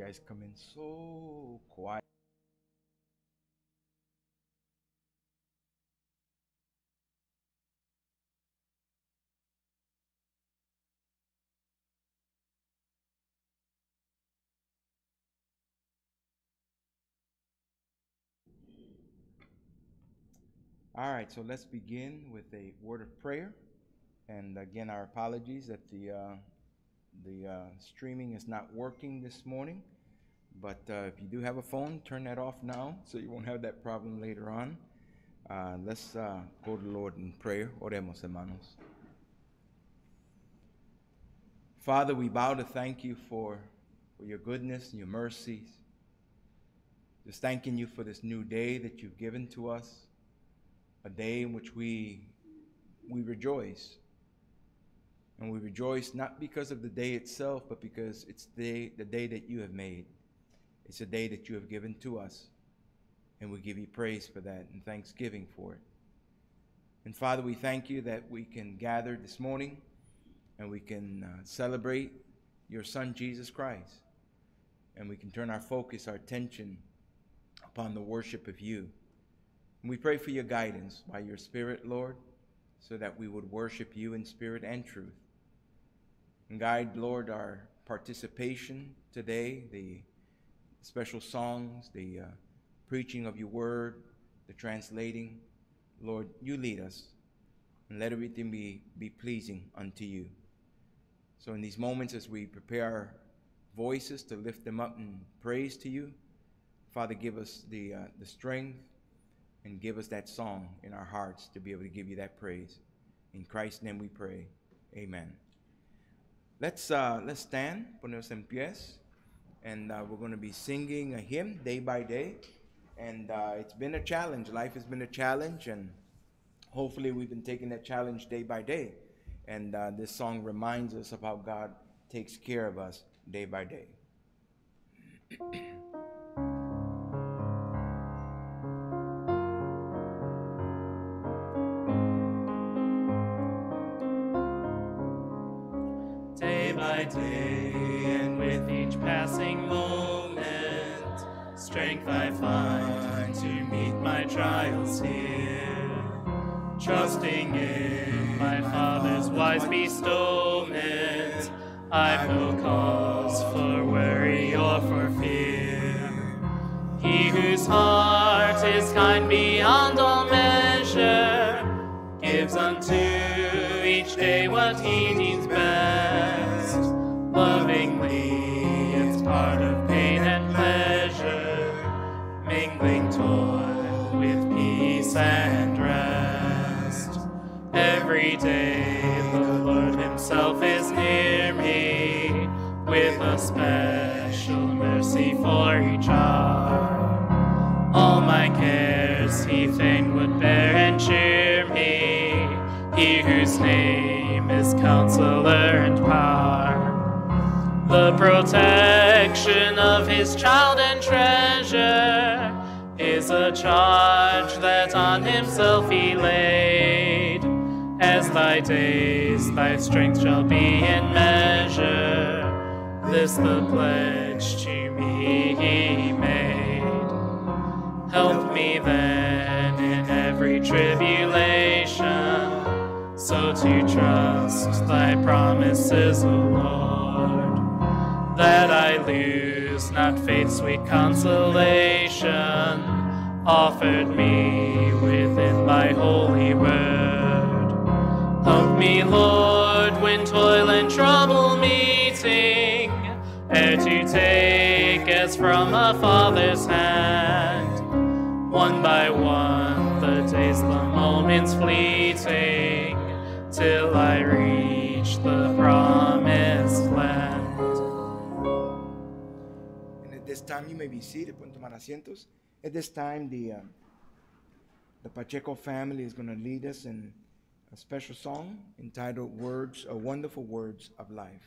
guys come in so quiet. All right, so let's begin with a word of prayer. And again, our apologies that the streaming is not working this morning. But if you do have a phone, turn that off now so you won't have that problem later on. Let's go to the Lord in prayer. Oremos, hermanos. Father, we bow to thank you for your goodness and your mercies. Just thanking you for this new day that you've given to us, a day in which we rejoice. And we rejoice not because of the day itself, but because it's the day that you have made. It's a day that you have given to us. And we give you praise for that and thanksgiving for it. And Father, we thank you that we can gather this morning and we can celebrate your Son, Jesus Christ. And we can turn our focus, our attention upon the worship of you. And we pray for your guidance by your Spirit, Lord, so that we would worship you in spirit and truth. And guide, Lord, our participation today, the special songs, the preaching of your word, the translating. Lord, you lead us, and let everything be pleasing unto you. So in these moments as we prepare our voices to lift them up in praise to you, Father, give us the strength and give us that song in our hearts to be able to give you that praise. In Christ's name we pray. Amen. Let's stand, ponernos en pies, and we're going to be singing a hymn day by day. And it's been a challenge. Life has been a challenge, and hopefully we've been taking that challenge day by day. And this song reminds us of how God takes care of us day by day. Day by day, and with each passing moment, strength I find to meet my trials here. Trusting in my Father's wise bestowment, I've no cause for worry or for fear. He whose heart is kind beyond all measure gives unto each day what he deems best. Lovingly, it's part of pain and pleasure, mingling toil with peace and rest. Every day the Lord himself is near me, with a special mercy for each hour. All my cares he fain would bear and cheer me, he whose name is Counselor and Power. The protection of his child and treasure is a charge that on himself he laid. As thy days, thy strength shall be in measure. This the pledge to me he made. Help me then in every tribulation, so to trust thy promises, O Lord, that I lose not faith's sweet consolation, offered me within thy holy word. Help me, Lord, when toil and trouble meeting, ere to take as from a father's hand. One by one, the days, the moments fleeting, till I reach the promised land. And at this time, you may be seated, pueden tomar asientos. At this time, the Pacheco family is going to lead us in a special song entitled Words, Wonderful Words of Life.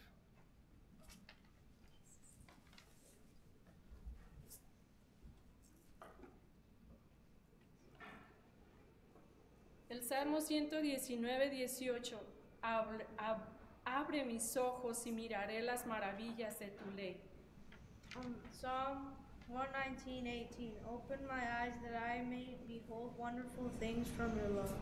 El Salmo 119:18. Abre mis ojos y miraré las maravillas de tu ley. Psalm 119:18. Open my eyes that I may behold wonderful things from your love.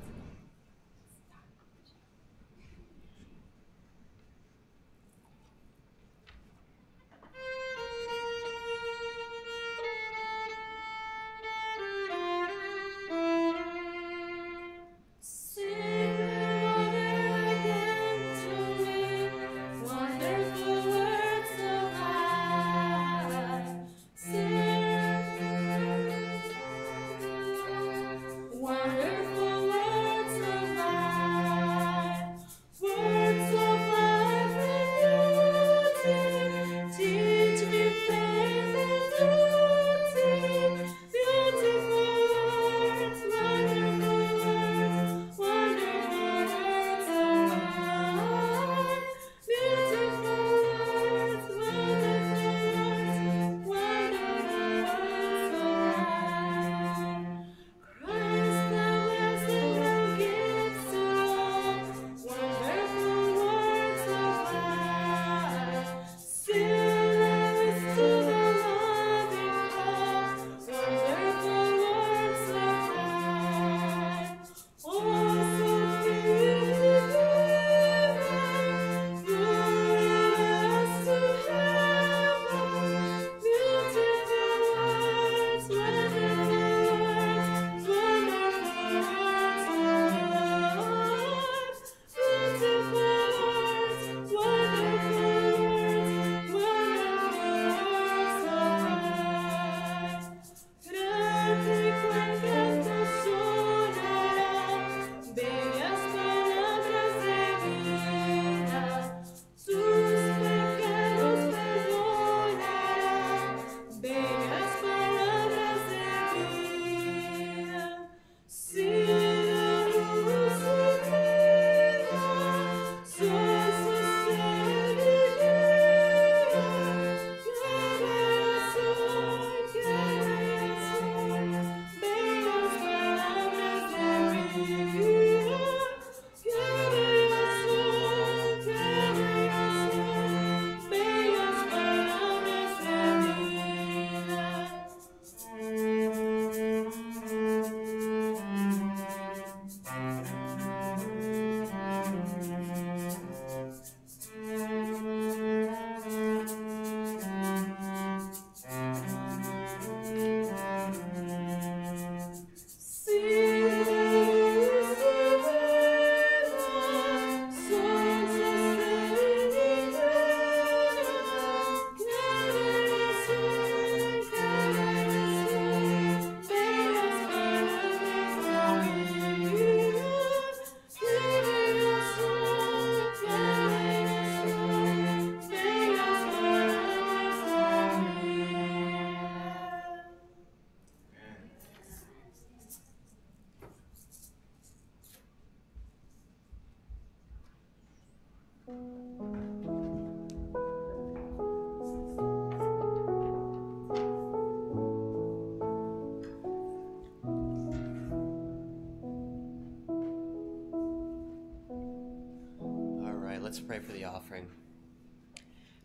Let's pray for the offering.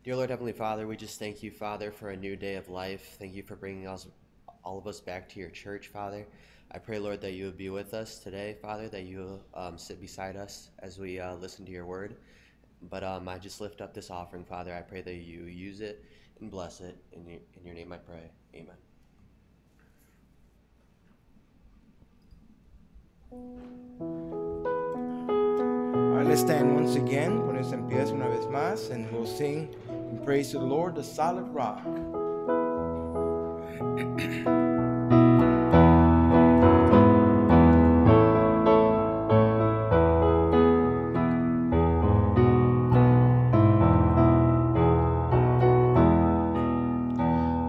Dear Lord, Heavenly Father, we just thank you, Father, for a new day of life. Thank you for bringing all of us back to your church, Father. I pray, Lord, that you would be with us today, Father, that you will sit beside us as we listen to your word. But I just lift up this offering, Father. I pray that you use it and bless it. In your name I pray. Amen. All right, let's stand once again. Ponerse en pie una vez más, and we'll sing in praise to the Lord, the solid rock.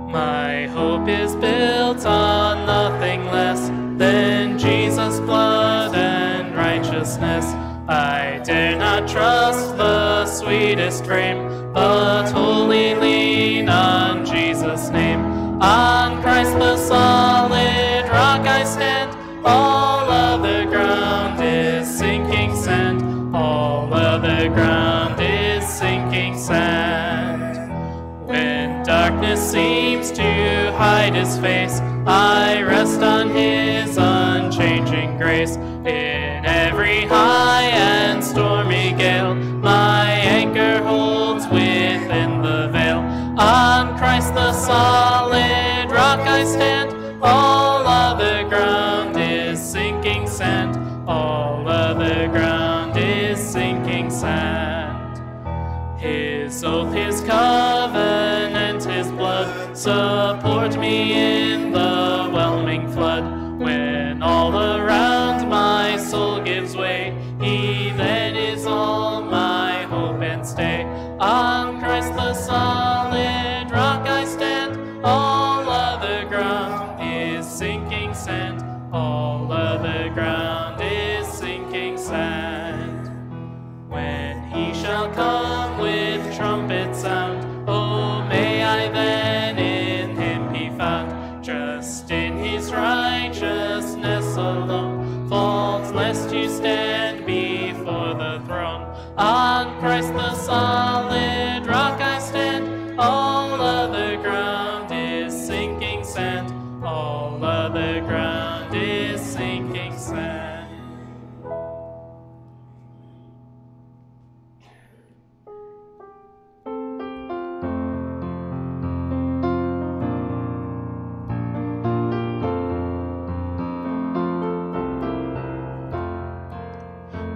My hope is built on nothing less than Jesus' blood and righteousness. I dare not trust the sweetest frame, but wholly lean on Jesus' name. On Christ the solid rock I stand, all other ground is sinking sand. All other ground is sinking sand. When darkness seems to hide his face. I rest on his unchanging grace. In every high and stormy gale, my anchor holds within the veil. On Christ the solid rock I stand, all other ground is sinking sand. All other ground is sinking sand. His oath, his covenant, his blood support me in the whelming flood. When all around my soul gives way, he then is all my hope and stay. On Christ the solid rock I stand, all other ground is sinking sand. All other ground is sinking sand. When he shall come with trumpet sound, oh, may I then in him be found. Trust in his righteousness alone, faultless to stand before the throne. On Christ the solid rock I stand, all other ground is sinking sand. All other ground is sinking sand.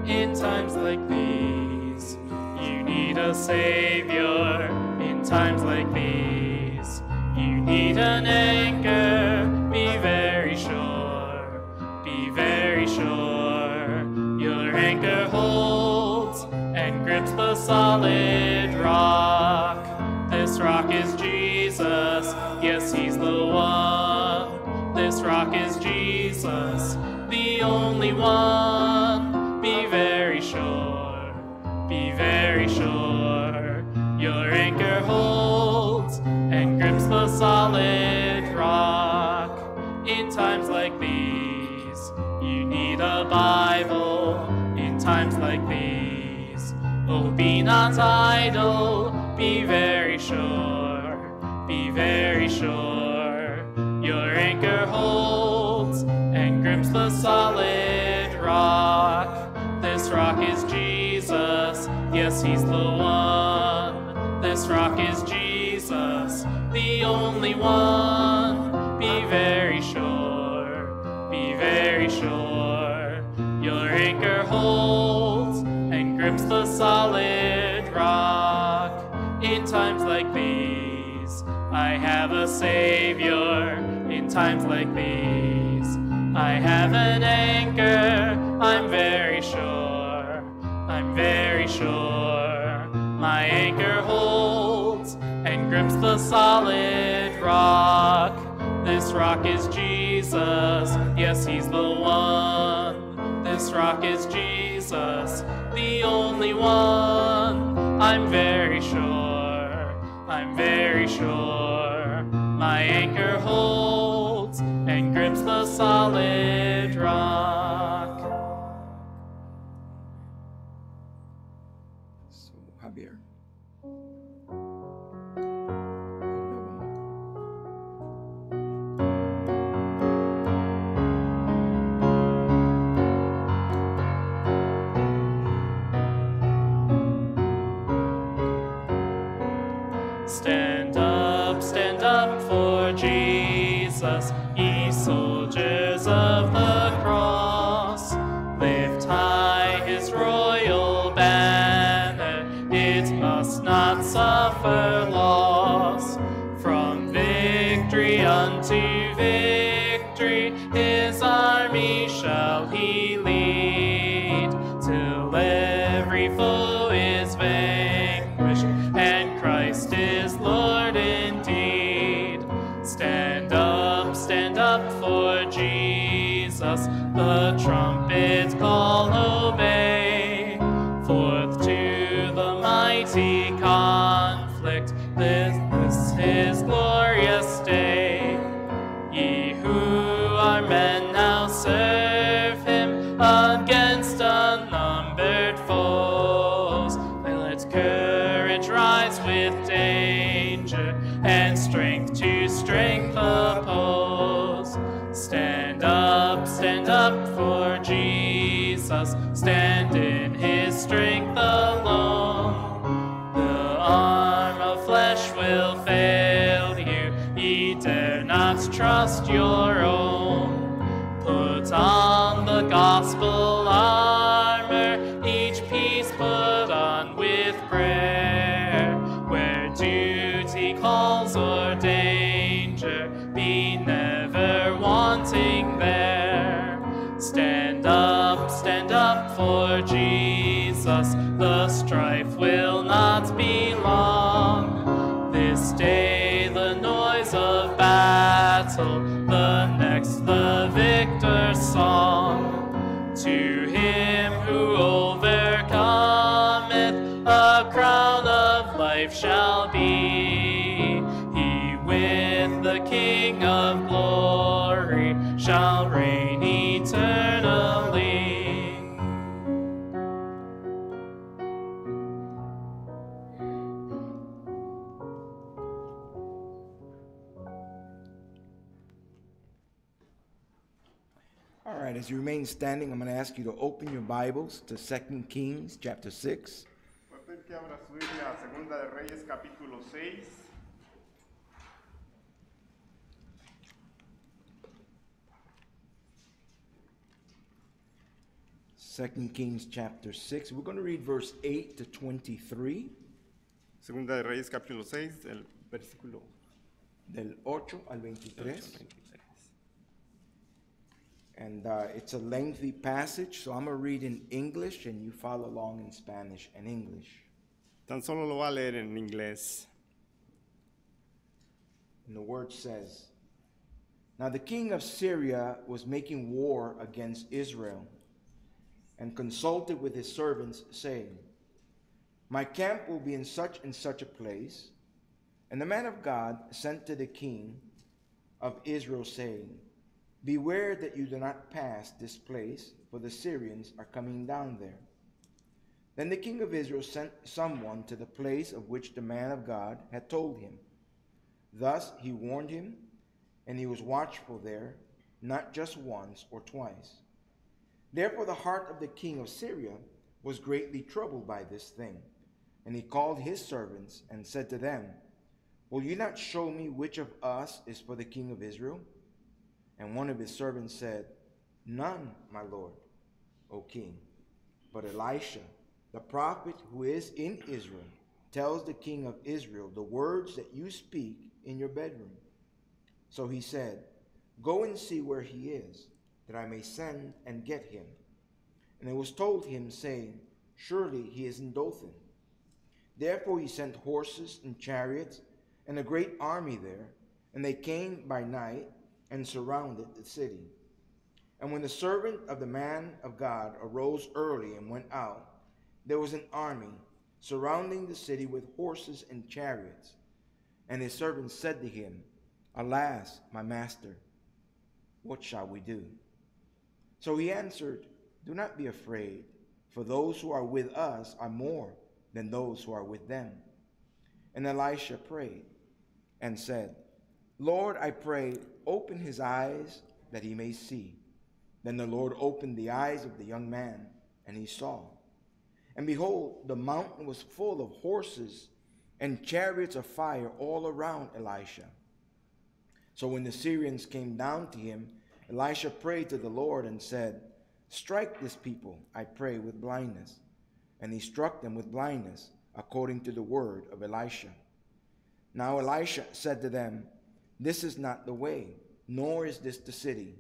In times like these, you need a Savior. In times like these, you need an anchor. Be very sure, be very sure. Your anchor holds and grips the solid rock. This rock is Jesus, yes, he's the one. This rock is Jesus, the only one. Be very sure, be very sure. Your anchor holds and grips the solid rock. In times like these, you need a Bible. In times like these, oh, be not idle. Be very sure, be very sure. Your anchor holds and grips the solid rock. This rock is Jesus, yes, he's the one. This rock is Jesus, the only one. Be very sure, be very sure. Your anchor holds and grips the solid rock. In times like these, I have a Savior. In times like these, I have an anchor. I'm very sure, I'm very sure. My anchor holds and grips the solid rock. This rock is Jesus, yes, he's the one. This rock is Jesus, the only one. I'm very sure, I'm very sure. My anchor holds and grips the solid rock. So, Javier. Stand up for Jesus, ye soldiers of the cross. Lift high his royal banner, it must not suffer loss. From victory unto victory, his army shall he lead, till every foe is vanquished, and Christ is Lord indeed. Stand up for Jesus, the trumpet's call obey. Forth to the mighty conflict, this his glorious day. Ye who are men now serve him against unnumbered foes. Let courage rise with danger, and strength to strength oppose. Stand up for Jesus, stand in his strength alone. The arm of flesh will fail you, ye dare not trust your own. Put on the gospel armor, each piece put on with prayer. Where duty calls or danger, be never wanting there. Stand up for Jesus, the strife will not be long. This day the noise of battle, the next the victor's song. To him who overcometh, a crown of life shall be. He with the King of glory shall reign eternally. All right, as you remain standing, I'm going to ask you to open your Bibles to 2 Kings chapter 6. Voy a pedir que abra su Biblia a Segunda de Reyes capítulo 6. Second Kings chapter 6. We're going to read verse 8 to 23. Segunda de Reyes capítulo 6, el versículo Del 8 al 23. And it's a lengthy passage, so I'm going to read in English and you follow along in Spanish and English. Tan solo lo va a leer en inglés. And the word says, Now the king of Syria was making war against Israel and consulted with his servants, saying, My camp will be in such and such a place. And the man of God sent to the king of Israel, saying, Beware that you do not pass this place, for the Syrians are coming down there. Then the king of Israel sent someone to the place of which the man of God had told him. Thus he warned him, and he was watchful there, not just once or twice. Therefore the heart of the king of Syria was greatly troubled by this thing. And he called his servants and said to them, Will you not show me which of us is for the king of Israel? And one of his servants said, None, my lord, O king. But Elisha, the prophet who is in Israel, tells the king of Israel the words that you speak in your bedroom. So he said, Go and see where he is, that I may send and get him. And it was told him, saying, Surely he is in Dothan. Therefore he sent horses and chariots and a great army there, and they came by night and surrounded the city. And when the servant of the man of God arose early and went out, there was an army surrounding the city with horses and chariots. And his servant said to him, Alas, my master, what shall we do? So he answered, Do not be afraid, for those who are with us are more than those who are with them. And Elisha prayed and said, Lord, I pray, open his eyes that he may see. Then the Lord opened the eyes of the young man, and he saw. And behold, the mountain was full of horses and chariots of fire all around Elisha. So when the Syrians came down to him, Elisha prayed to the Lord and said, Strike this people, I pray, with blindness. And he struck them with blindness, according to the word of Elisha. Now Elisha said to them, This is not the way, nor is this the city.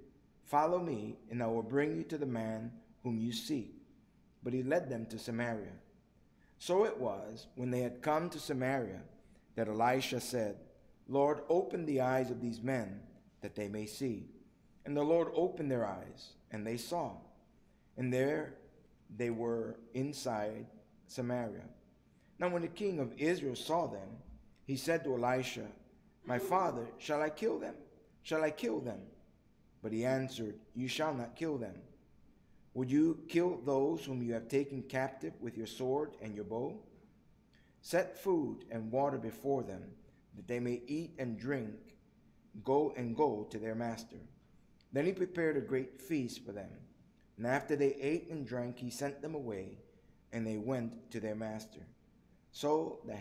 Follow me, and I will bring you to the man whom you seek. But he led them to Samaria. So it was, when they had come to Samaria, that Elisha said, Lord, open the eyes of these men, that they may see. And the Lord opened their eyes, and they saw. And there they were inside Samaria. Now when the king of Israel saw them, he said to Elisha, My father, shall I kill them? Shall I kill them? But he answered, You shall not kill them. Would you kill those whom you have taken captive with your sword and your bow? Set food and water before them, that they may eat and drink, go to their master. Then he prepared a great feast for them. And after they ate and drank, he sent them away, and they went to their master. So the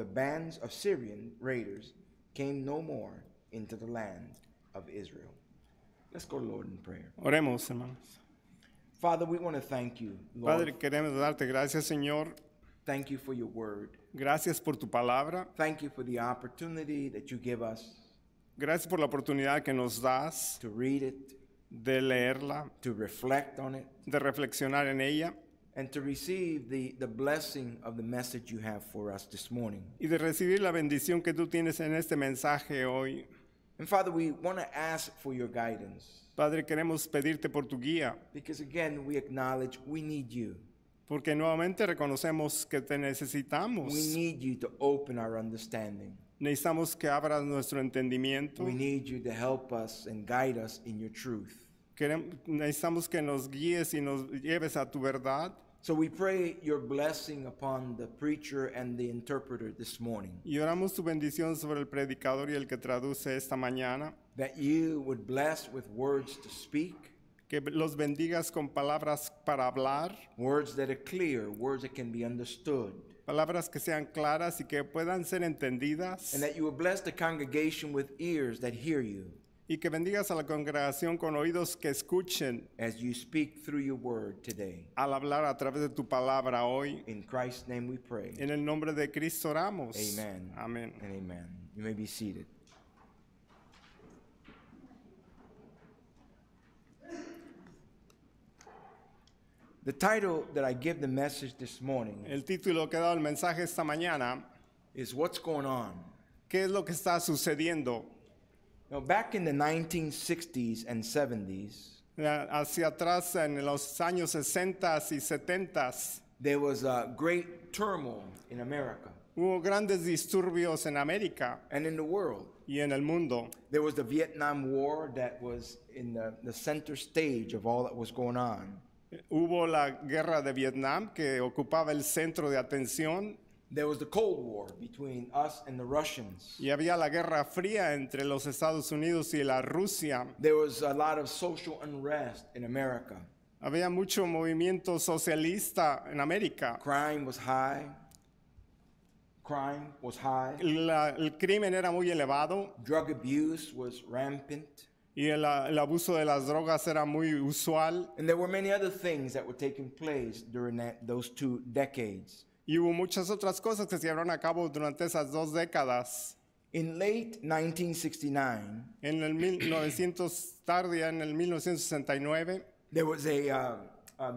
bands of Syrian raiders came no more into the land of Israel. Let's go, Lord, in prayer. Oremos, hermanos. Father, we want to thank you, Lord. Padre, queremos darte gracias, Señor. Thank you for your word. Gracias por tu palabra. Thank you for the opportunity that you give us Gracias por la oportunidad que nos das to read it, de leerla, to reflect on it, de reflexionar en ella and to receive the blessing of the message you have for us this morning. y de recibir la bendición que tú tienes en este mensaje hoy. And Father, we want to ask for your guidance Padre, queremos pedirte por tu guía, because, again, we acknowledge we need you. porque nuevamente reconocemos que te necesitamos. We need you to open our understanding. Necesitamos que abras nuestro entendimiento. We need you to help us and guide us in your truth. Necesitamos que nos guíes y nos lleves a tu verdad. So we pray your blessing upon the preacher and the interpreter this morning, Y oramos tu bendición sobre el predicador y el que traduce esta mañana. that you would bless with words to speak, Que los bendigas con palabras para hablar, words that are clear, words that can be understood, palabras que sean claras y que puedan ser entendidas. and that you would bless the congregation with ears that hear you Y que bendigas a la congregación con oídos que escuchen as you speak through your word today. al hablar a través de tu palabra hoy. In Christ's name we pray. En el nombre de Cristo oramos. Amen. Amén. And amen. You may be seated. The title that I give the message this morning El título que he dado el mensaje esta mañana, is What's Going On? ¿qué es lo que está sucediendo? Now, back in the 1960s and 70s, Hacia atrás en los años 60 y 70 there was a great turmoil in America hubo grandes disturbios en América and in the world. y en el mundo. There was the Vietnam War that was in the center stage of all that was going on. Hubo la guerra de Vietnam que ocupaba el centro de atención There was the Cold War between us and the Russians. y había la guerra fría entre los Estados Unidos y la Rusia. There was a lot of social unrest in America. Había mucho movimiento socialista en América. Crime was high. Crime was high. El crimen era muy elevado Drug abuse was rampant. y el abuso de las drogas era muy usual. And there were many other things that were taking place during those 2 decades. Y hubo muchas otras cosas que se llevaron a cabo durante esas 2 décadas. In late 1969, En el 1969, there was a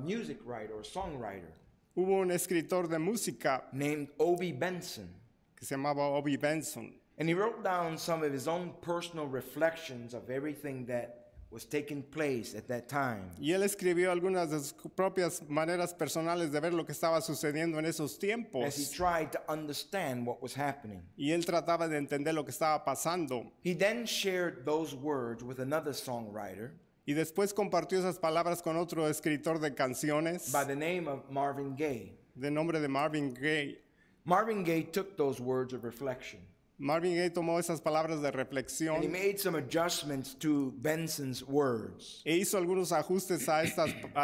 music writer or songwriter hubo un escritor de música named Obie Benson. que se llamaba Obie Benson. And he wrote down some of his own personal reflections of everything that was taking place at that time. Y él escribió algunas de sus propias maneras personales de ver lo que estaba sucediendo en esos As he tiempos. tried to understand what was happening. Y él trataba de entender lo que estaba pasando. He then shared those words with another songwriter Y después compartió esas palabras con otro escritor de canciones by the name of Marvin Gaye. de nombre de Marvin Gaye. Marvin Gaye took those words of reflection Marvin Gaye tomó esas palabras de and he reflexión made some adjustments to Benson's words. e hizo algunos ajustes a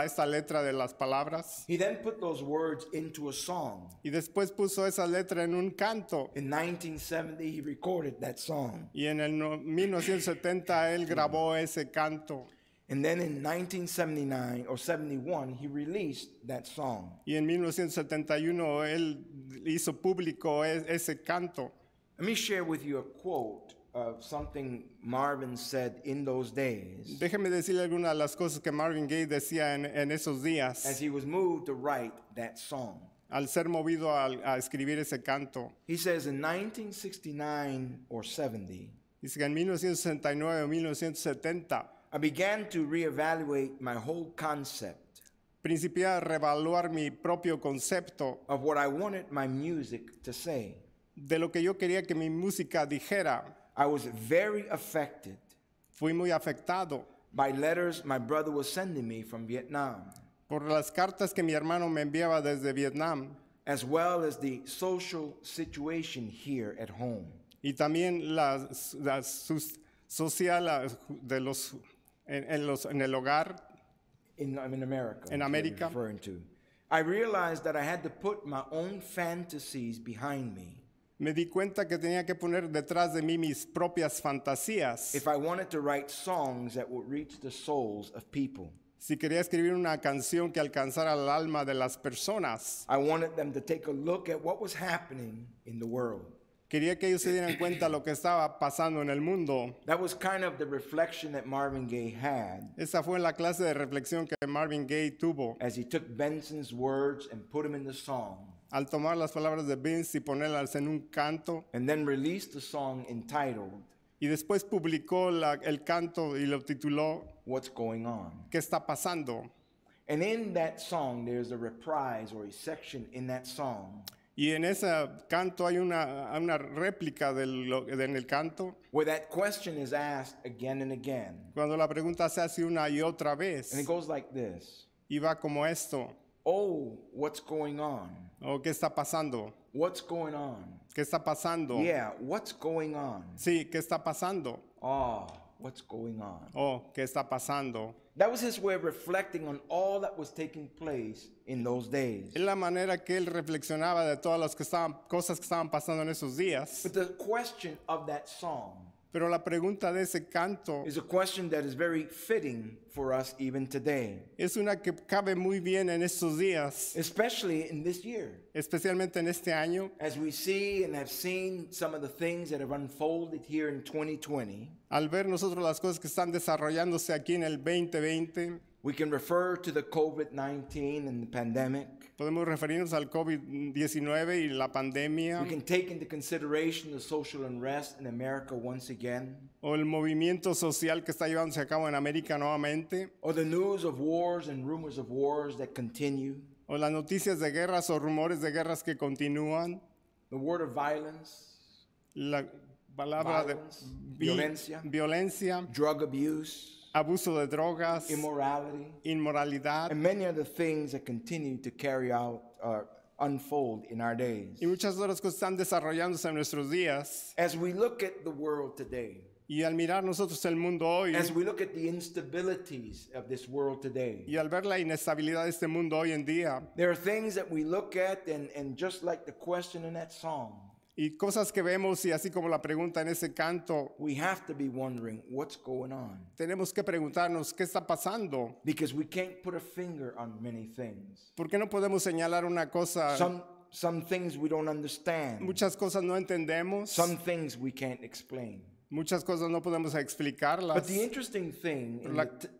esta letra de las palabras. He then put those words into a song. Y después puso esa letra en un canto. In 1970, he recorded that song. Y en el 1970 él grabó ese canto. And then in 1979 or 71, he released that song. Y en 1971 él hizo público ese canto. Let me share with you a quote of something Marvin said in those days Déjeme decirle algunas de las cosas que Marvin Gaye decía en esos as días he was moved to write that song. al ser movido a escribir ese canto. He says in 1969 or 70, Dice que en 1969 o 1970 I began to reevaluate my whole concept principié a reevaluar mi propio concepto of what I wanted my music to say. de lo que yo quería que mi música dijera. I was very affected Fui muy afectado by letters my brother was sending me from Vietnam. por las cartas que mi hermano me enviaba desde Vietnam. as well as the social situation here at home. y también la social de los, en el hogar. In America. En is what América. you're referring to. I realized that I had to put my own fantasies behind me Me di cuenta que tenía que poner detrás de mí mis propias fantasías if I wanted to write songs that would reach the souls of people. si quería escribir una canción que alcanzara el alma de las personas. I wanted them to take a look at what was happening in the world. Quería que ellos se dieran cuenta de lo que estaba pasando en el mundo. That was kind of the reflection that Marvin Gaye had Esa fue la clase de reflexión que Marvin Gaye tuvo as he took Benson's words and put them in the song, al tomar las palabras de Vince y ponerlas en un canto, and then released the song entitled y después publicó el canto y lo tituló What's Going On. ¿Qué está pasando? And in that song, there's a reprise or a section in that song Y en ese canto hay una réplica en el canto, where that question is asked again and again. cuando la pregunta se hace una y otra And vez, it goes like this. y va como esto: Oh, what's going on? ¿o qué está pasando? What's going on? ¿Qué está pasando? Yeah, what's going on? Sí, ¿qué está pasando? Oh, what's going on? Oh, ¿qué está pasando? That was his way of reflecting on all that was taking place in those days. Es la manera que él reflexionaba de todas las cosas que estaban pasando en esos días. But the question of that song Pero la pregunta de ese canto is a question that is very fitting for us even today, es una que cabe muy bien en estos días, especially in this year. especialmente en este año. As we see and have seen some of the things that have unfolded here in 2020, Al ver nosotros las cosas que están desarrollándose aquí en el 2020, we can refer to the COVID-19 and the pandemic. podemos referirnos al COVID-19 y la pandemia, We can take into consideration the social unrest in America once again, o el movimiento social que está llevándose a cabo en América nuevamente, or the news of wars and rumors of wars that continue, o las noticias de guerras o rumores de guerras que continúan, the word of violence, la palabra de Violence, violencia. violencia, drug abuse, abuso de drogas, immorality, inmoralidad and many other things that continue to carry out unfold in our days. y muchas otras cosas están desarrollándose en nuestros días. As we look at the world today, Y al mirar nosotros el mundo hoy as we look at the instabilities of this world today, y al ver la inestabilidad de este mundo hoy en día there are things that we look at and just like the question in that song, y cosas que vemos y así como la pregunta en ese canto, we have to be wondering what's going on, tenemos que preguntarnos qué está pasando. because we can't put a finger on many things. ¿Por qué no podemos señalar una cosa? Some things we don't understand. Muchas cosas no entendemos, Some things we can't explain. muchas cosas no podemos explicarlas. But the interesting thing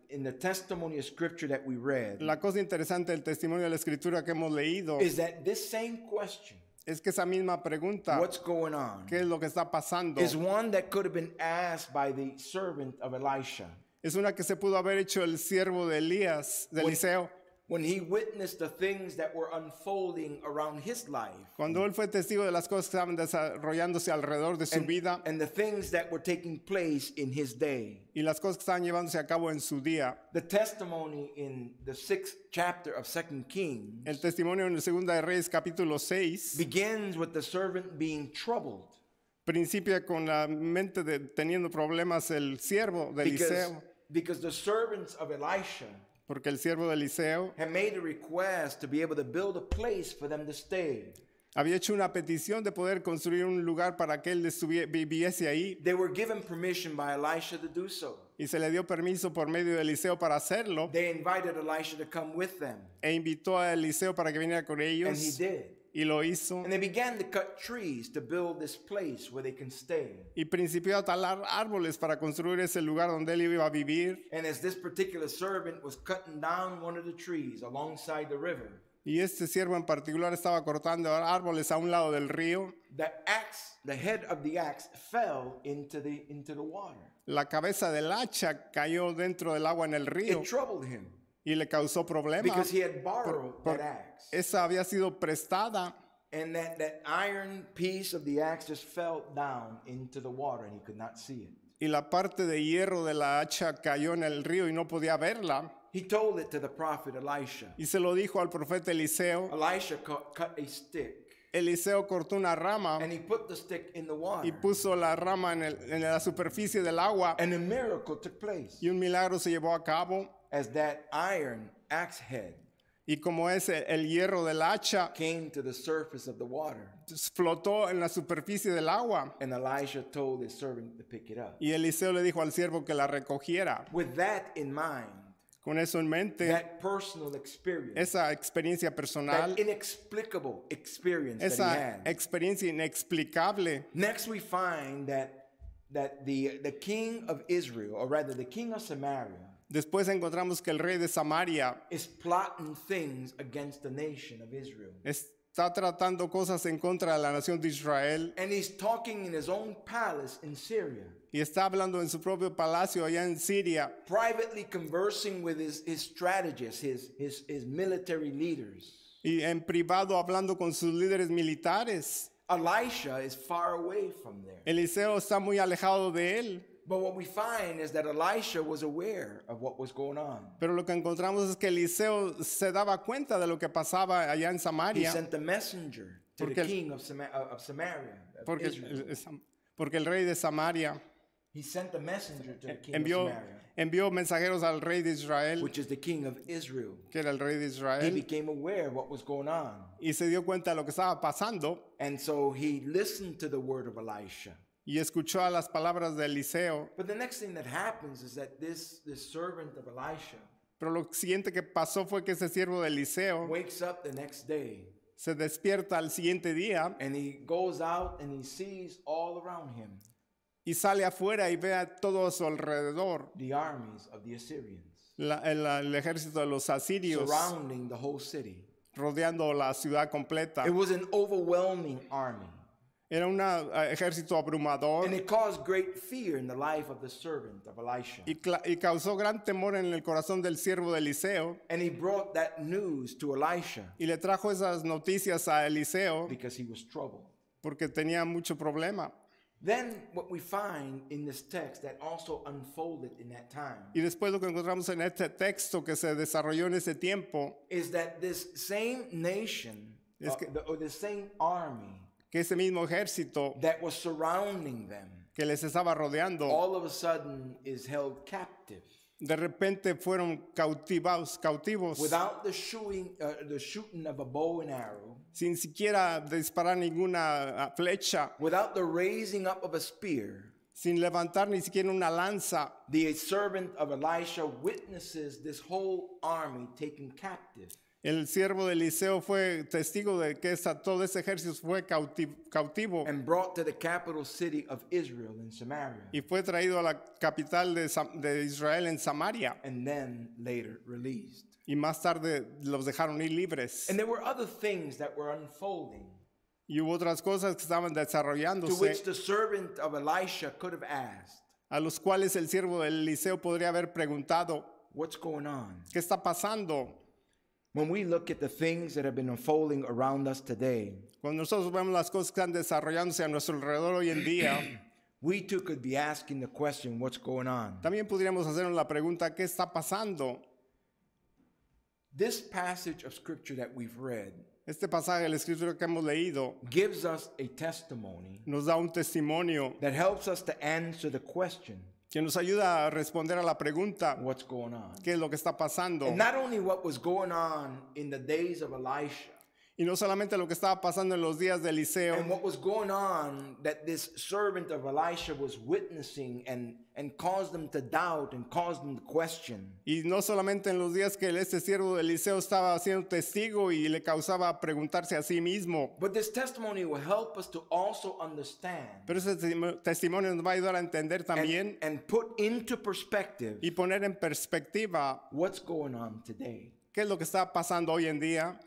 in the testimony of scripture that we read La cosa interesante del testimonio de la escritura que hemos leído is that this same question, es que esa misma pregunta, what's going on, ¿qué es lo que está pasando? is one that could have been asked by the servant of Elisha Es una que se pudo haber hecho el siervo de Elías, de Eliseo, when he witnessed the things that were unfolding around his life cuando él fue testigo de las cosas que estaban desarrollándose alrededor de su vida and the things that were taking place in his day. y las cosas que estaban llevándose a cabo en su día. The testimony in the 6th chapter of 2 Kings El testimonio en el Segunda de Reyes capítulo 6 begins with the servant being troubled principia con la mente de teniendo problemas el siervo de Eliseo, because the servants of Elisha porque el siervo de Eliseo had made a request to be able to build a place for them to stay. había hecho una petición de poder construir un lugar para que él viviese ahí They were given permission by Elisha to do so. y se le dio permiso por medio de Eliseo para hacerlo They invited Elisha to come with them, e invitó a Eliseo para que viniera con and he ellos did. y lo hizo. And they began to cut trees to build this place where they can stay. Y principió a talar árboles para construir ese lugar donde él iba a vivir. And as this particular servant was cutting down one of the trees alongside the river, Y este siervo en particular estaba cortando árboles a un lado del río. the head of the axe fell into the water. La cabeza del hacha cayó dentro del agua en el río It troubled him y le causó problemas. because he had borrowed that axe. Esa había sido prestada And that iron piece of the axe just fell down into the water and he could not see it. y la parte de hierro de la hacha cayó en el río y no podía verla. he told it to the prophet Elisha. Y se lo dijo al profeta Eliseo. Elisha cut a stick, Eliseo cortó una rama and he put the stick in the y water. puso la rama en la superficie del agua, And a miracle took place y un milagro se llevó a cabo. as that iron axe head Y como es el hierro del hacha, came to the surface of the water. flotó en la superficie del agua. And Elisha told his servant to pick it up. Y Eliseo le dijo al siervo que la recogiera. With that in mind, Con eso en mente, that personal experience, esa experiencia personal, that inexplicable experience that he esa had. experiencia inexplicable. Next, we find that the king of Israel, or rather the king of Samaria, Después encontramos que el rey de Samaria is plotting things against the nation of Israel. está tratando cosas en contra de la nación de Israel And he's talking in his own palace in Syria, y está hablando en su propio palacio allá en Siria, privately conversing with his strategists, his military leaders. y en privado hablando con sus líderes militares. Elisha is far away from there. Eliseo está muy alejado de él. But what we find is that Elisha was aware of what was going on. Pero lo que encontramos es que Eliseo se daba cuenta de lo que pasaba allá en He Samaria, sent a messenger to Porque the el- king of Samaria, of Israel. porque el rey de Samaria He sent a messenger to the king envió, of Samaria, envió mensajeros al rey de Israel, which is the king of Israel. que era el rey de He Israel, became aware of what was going on. y se dio cuenta de lo que estaba pasando And so he listened to the word of Elisha. y escuchó a las palabras de Eliseo. But the next thing that happens is that this servant of Elisha Pero lo siguiente que pasó fue que ese siervo de Eliseo wakes up the next day se despierta al siguiente día and he goes out and he sees all around him y sale afuera y ve a todo a su alrededor the armies of the Assyrians el ejército de los asirios surrounding the whole city. rodeando la ciudad completa. It was an overwhelming army. Era un ejército abrumador And it caused great fear in the life of the servant of Elisha. y causó gran temor en el corazón del siervo de Eliseo, And he brought that news to Elisha y le trajo esas noticias a Eliseo because he was troubled. porque tenía mucho problema. Then what we find in this text that also unfolded in that time Y después lo que encontramos en este texto que se desarrolló en ese tiempo, is that this same nation Es que- or the same army que ese mismo ejército that was surrounding them que les estaba rodeando, all of a sudden is held captive de repente fueron cautivos, without the shooting of a bow and arrow, sin siquiera disparar ninguna flecha, without the raising up of a spear. sin levantar ni siquiera una lanza. The servant of Elisha witnesses this whole army taken captive. El siervo de Eliseo fue testigo de que todo ese ejército fue cautivo And brought to the capital city of Israel in Samaria, y fue traído a la capital de Israel en Samaria, and then later released. y más tarde los dejaron ir libres. And there were other things that were unfolding Y hubo otras cosas que estaban to desarrollándose, which the servant of Elisha could have asked, a los cuales el siervo de Eliseo podría haber preguntado, what's going on? ¿qué está pasando? When we look at the things that have been unfolding around us today, Cuando nosotros vemos las cosas que están desarrollándose a nuestro alrededor hoy en día, we too could be asking the question, what's going on? también podríamos hacernos la pregunta, ¿qué está pasando? This passage of scripture that we've read Este pasaje de la escritura que hemos leído gives us a testimony nos da un testimonio that helps us to answer the question, que nos ayuda a responder a la pregunta, what's going on? ¿qué es lo que está pasando? And not only what was going on in the days of Elisha, Y no solamente lo que estaba pasando en los días de Eliseo, and what was going on that this servant of Elisha was witnessing and caused them to doubt and caused them to question. y no solamente en los días que este siervo de Eliseo estaba siendo testigo y le causaba preguntarse a sí mismo. But this testimony will help us to also understand Pero ese testimonio nos va a ayudar a entender también and put into perspective y poner en perspectiva what's going on today. qué es lo que está pasando hoy en día.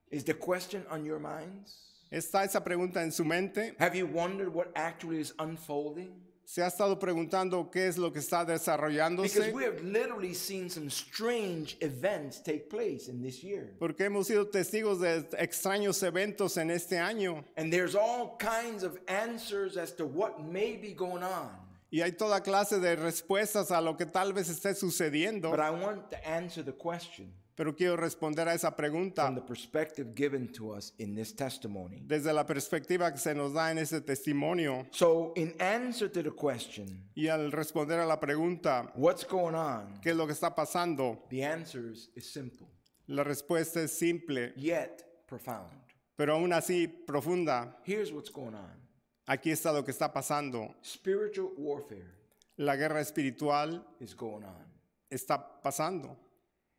Is the question on your minds? ¿Está esa pregunta en su mente? Have you wondered what actually is unfolding? ¿Se ha estado preguntando qué es lo que está Because desarrollándose? we have literally seen some strange events take place in this year. Porque hemos sido testigos de extraños eventos en este año. And there's all kinds of answers as to what may be going on. Y hay toda clase de respuestas a lo que tal vez esté sucediendo, But I want to answer the question pero quiero responder a esa pregunta from the perspective given to us in this testimony. desde la perspectiva que se nos da en ese testimonio. So, in answer to the question, Y al responder a la pregunta, what's going on? ¿qué es lo que está pasando? The answer is simple, La respuesta es simple, yet profound. pero aún así profunda. Here's what's going on. Aquí está lo que está pasando. Spiritual warfare La guerra espiritual is going on. está pasando.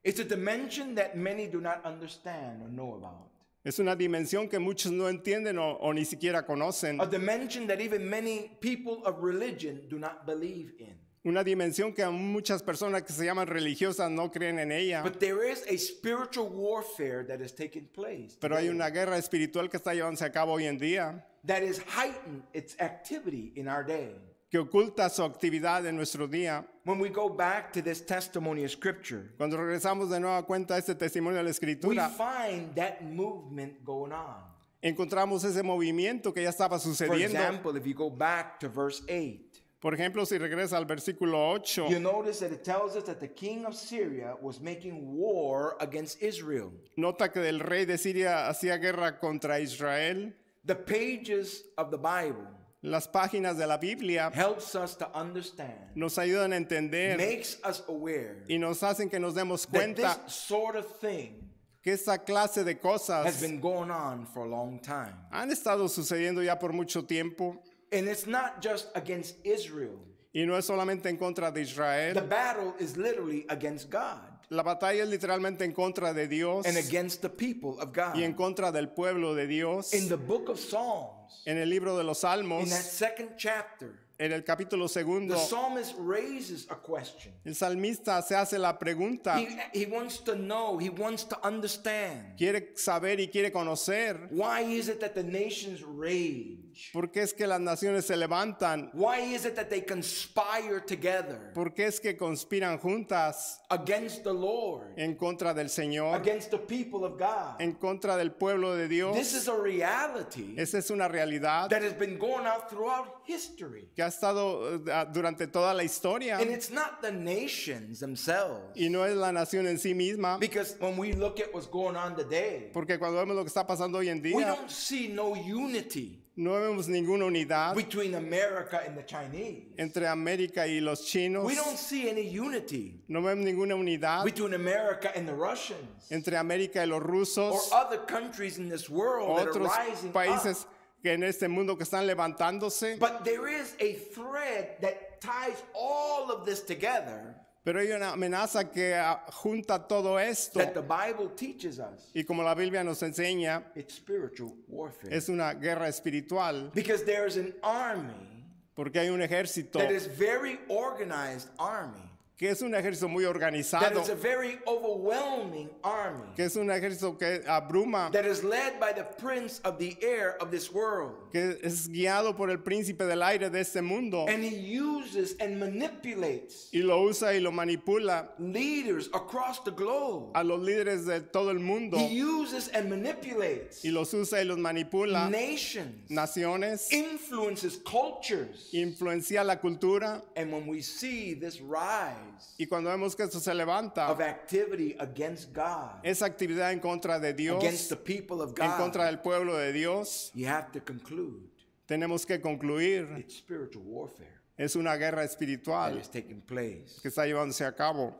It's a dimension that many do not understand or know about. Es una dimensión que muchos no entienden o ni siquiera conocen. A dimension that even many people of religion do not believe in. Una dimensión que muchas personas que se llaman religiosas no creen en ella. But there is a spiritual warfare that is taking place Pero hay today una guerra espiritual que está llevándose a cabo hoy en día, that is heightened its activity in our day. que oculta su actividad en nuestro día. When we go back to this testimony of Scripture, Cuando regresamos de nueva cuenta a este testimonio de la we Escritura, find that movement going on. encontramos ese movimiento que ya estaba For sucediendo. example, if you go back to verse 8, Por ejemplo, si regresa al versículo 8, you notice that it tells us that the king of Syria was making war against Israel. nota que el rey de Siria hacía guerra contra Israel. The pages of the Bible Las páginas de la Biblia helps us to understand, nos ayudan a entender makes us aware y nos hacen que nos demos that cuenta this sort of thing que esta clase de has cosas been going on for a long time. han estado sucediendo ya por mucho tiempo. And it's not just against Israel. Y no es solamente en contra de The Israel. battle is literally against God La batalla es literalmente en contra de Dios and against the people of y en God. contra del pueblo de Dios. In the book of Psalms, En el libro de los Salmos, in that second chapter, en el capítulo segundo, the psalmist raises a question. el salmista se hace la pregunta, He wants to know, he wants to understand. quiere saber y quiere conocer Why is it that the nations rage? por qué es que las naciones se levantan, Why is it that they conspire together por qué es que conspiran juntas against the Lord, en contra del Señor, against the people of God? en contra del pueblo de Dios. This is a reality Esa es una realidad that has been going out throughout history. que ha estado durante toda la historia And it's not the nations themselves. y no es la nación en sí misma, Because when we look at what's going on today, porque cuando vemos lo que está pasando hoy en we día, don't see no unity no vemos ninguna unidad between America and the Chinese. entre América y los chinos, We don't see any unity no vemos ninguna unidad between America and the Russians entre América y los or rusos, other countries in this world that are otros rising países up. que en este mundo que están levantándose, But there is a thread that ties all of this together pero hay una amenaza que junta todo esto that the Bible teaches us. y como la Biblia nos enseña, It's spiritual warfare. es una guerra espiritual, Because there's an army porque hay un ejército that is very organized army. que es un ejército muy That organizado, is a very overwhelming army. que es un ejército que abruma, That is led by the prince of the air of this world. que es guiado por el príncipe del aire de este mundo And he uses and manipulates y lo usa y lo manipula leaders across the globe. a los líderes de todo el mundo He uses and manipulates y los usa y los manipula, nations, naciones, influences cultures. influencia la cultura. And when we see this rise Y cuando vemos que esto se levanta, of activity against God, esa actividad en contra de Dios, against the people of en contra God, del pueblo de Dios, you have to conclude tenemos que concluir, it's spiritual warfare es una guerra that espiritual is taking place. que está llevándose a cabo.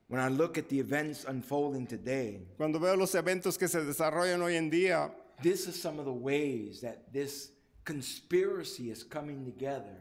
When I look at the events unfolding today, Cuando veo los eventos que se desarrollan hoy en día, this is some of the ways that this conspiracy is coming together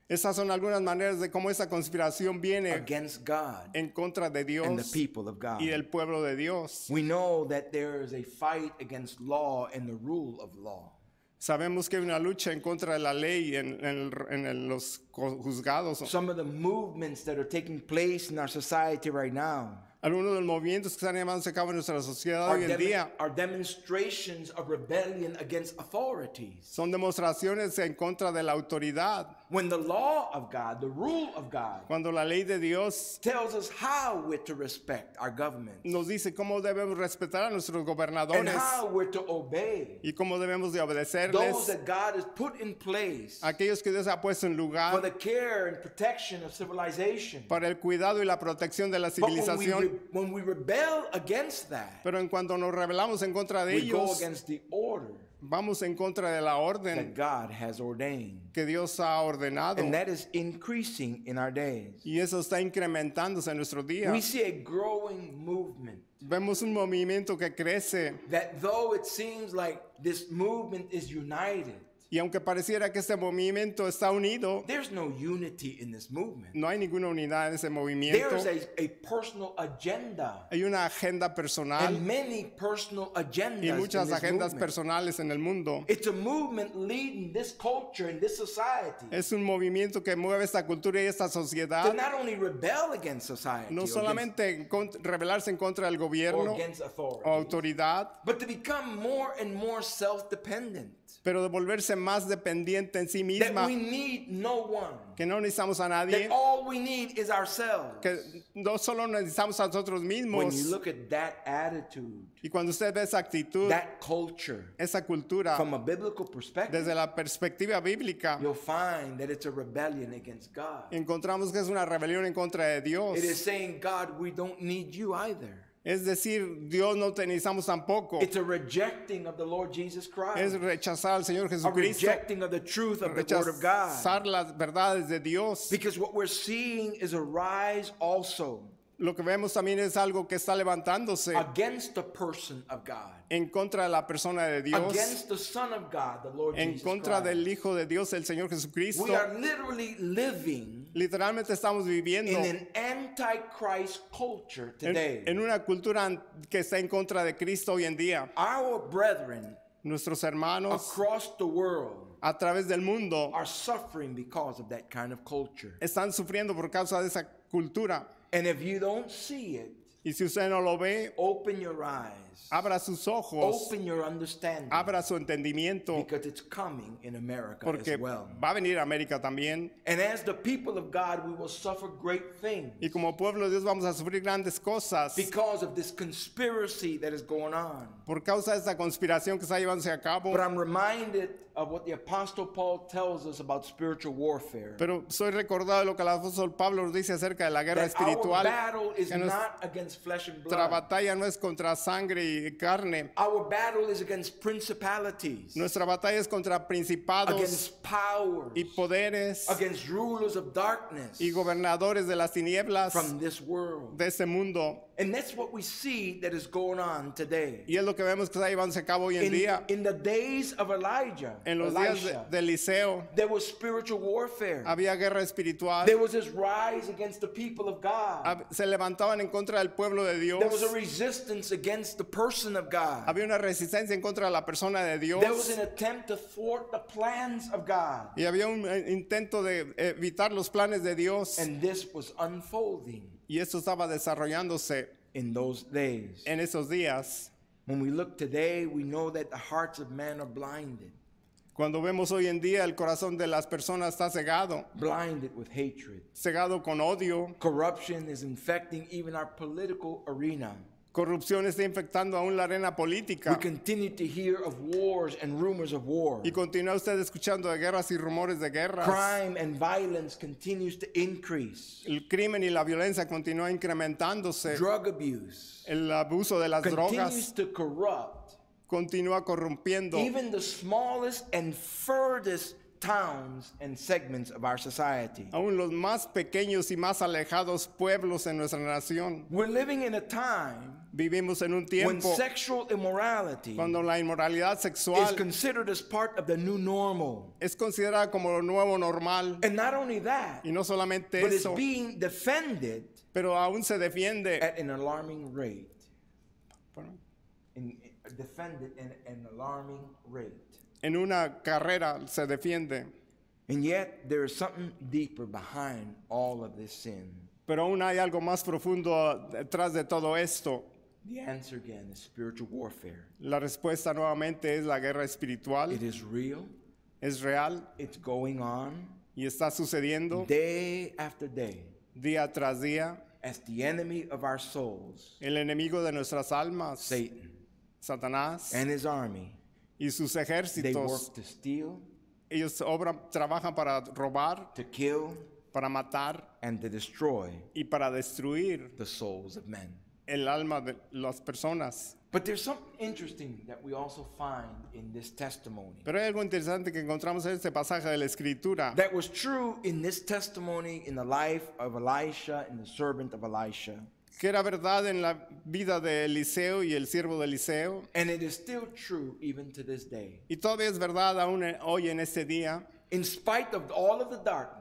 esas son algunas maneras de cómo esa conspiración viene against God en contra de and the Dios people of God. y el pueblo de Dios. We know that there is a fight against law and the rule of law. Sabemos que hay una lucha en contra de la ley en los juzgados. Some of the movements that are taking place in our society right now Algunos de los movimientos que están llevándose a cabo en nuestra sociedad hoy en día are demonstrations of rebellion against authorities. son demostraciones en contra de la autoridad. When the law of God, the rule of God, Cuando la ley de Dios tells us how we're to respect our government nos dice cómo debemos respetar a nuestros and gobernadores how we're to obey y cómo debemos de those obedecerles, that God has put in place aquellos que Dios ha puesto en for lugar the care and protection of civilization. para el cuidado y la protección de la But civilización. when we rebel against that, Pero en cuanto nos rebelamos en contra de we go ellos, against the order vamos en contra de la that orden God has ordained. que Dios ha ordenado. And that is increasing in our days. Y eso está incrementándose en nuestro día. We see a growing movement Vemos un movimiento que crece that though it seems like this movement is united, y aunque pareciera que este movimiento está unido, there's no unity in this movement. no hay ninguna unidad en ese movimiento. There's a personal agenda Hay una agenda personal and many personal agendas y in muchas this agendas movement. personales en el mundo. It's a movement leading this culture and this society Es un movimiento que mueve esta cultura y esta to sociedad, not only rebel against society no or against, solamente rebelarse en contra del or gobierno against authority, o autoridad, but to become more and more self-dependent. pero de volverse más dependiente en sí That misma, we need no one. que no necesitamos a nadie, That all we need is ourselves. que no solo necesitamos a nosotros When mismos. you look at that attitude, Y cuando usted ve esa actitud, that culture, esa cultura, from a biblical perspective, desde la perspectiva bíblica, you'll find that it's a rebellion against God. encontramos que es una rebelión en contra de Dios. It is saying, God, we don't need you either. Es decir, Dios no te necesitamos tampoco. It's a rejecting of the Lord Jesus Es Christ, rechazar al Señor a Jesucristo, rejecting of the truth of the Word of God. rechazar las verdades de Dios. Because what we're seeing is a rise also Lo que vemos también es algo que está levantándose against the person of God, en contra de la persona de Dios, against the Son of God, the Lord en Jesus contra Christ. del Hijo de Dios, el Señor Jesucristo. We are literally living Literalmente estamos viviendo in an anti-Christ culture today. en una cultura que está en contra de Cristo hoy en día. Our brethren Nuestros hermanos across the world a través del mundo are suffering because of that kind of culture. están sufriendo por causa de esa cultura. And if you don't see it, Y si usted no lo ve, open your eyes, abra sus ojos, open your understanding, abra su entendimiento, because it's coming in America porque as well. va a venir a América también. And as the people of God, we will suffer great things Y como pueblo de Dios vamos a sufrir grandes cosas because of this conspiracy that is going on. por causa de esta conspiración que está llevándose a cabo. But I'm reminded of what the Apostle Paul tells us about spiritual warfare. Pero soy recordado de lo que el apóstol Pablo nos dice acerca de la guerra That our espiritual. battle is que nuestra not against flesh and blood. batalla no es contra sangre y carne. Our battle is against principalities, Nuestra batalla es contra principados against powers, y poderes against rulers of darkness y gobernadores de las tinieblas from this world. de este mundo. And that's what we see that is going on today. Y es lo que vemos que está llevándose a cabo hoy en día. In the days of Elijah, En los días Elisha, de Eliseo there was spiritual warfare. había guerra espiritual. There was this rise against the people of God. Se levantaban en contra del pueblo de Dios. There was a resistance against the person of God. Había una resistencia en contra de la persona de Dios. There was an attempt to thwart the plans of God. Y había un intento de evitar los planes de Dios. And this was unfolding Y esto estaba desarrollándose in those days. en esos días. When we look today, we know that the hearts of men are blinded, Cuando vemos hoy en día el corazón de las personas está cegado, blinded with hatred. cegado con odio. Corruption is infecting even our political arena. Corrupción está infectando aún la arena We política. continue to hear of wars and rumors of war. Y continúa usted escuchando de guerras y rumores de guerras. Crime and violence continues to increase. El crimen y la violencia continúa incrementándose. Drug abuse El abuso de las continues drogas to corrupt continúa corrompiendo even the smallest and furthest towns and segments of our society. aún los más pequeños y más alejados pueblos en nuestra nación. We're living in a time Vivimos en un when tiempo sexual immorality cuando la inmoralidad is sexual considered as part of the new normal. es considerada como lo nuevo normal. And not only that, Y no solamente but it's eso, being defended pero aún se defiende. at an alarming rate. Defended at an alarming rate. En una carrera se defiende. And yet there is something deeper behind all of this sin. Pero aún hay algo más profundo detrás de todo esto. The answer again is spiritual warfare. La respuesta nuevamente es la guerra espiritual. It is real. Es real. It's going on. y está sucediendo day after day día tras día. as the enemy of our souls, El enemigo de nuestras almas, Satan, Satanás, and his army, y sus they ejércitos, work to steal, ellos trabajan para robar, to kill, para matar and to destroy y para destruir the souls of men. el alma de las personas. But there's something interesting that we also find in this testimony. Pero hay algo interesante que encontramos en este pasaje de la Escritura, That was true in this testimony in the life of Elisha and the servant of Elisha. que era verdad en la vida de Eliseo y el siervo de Eliseo, And it is still true even to this day. y todavía es verdad aún hoy en este día, In spite of all of the darkness,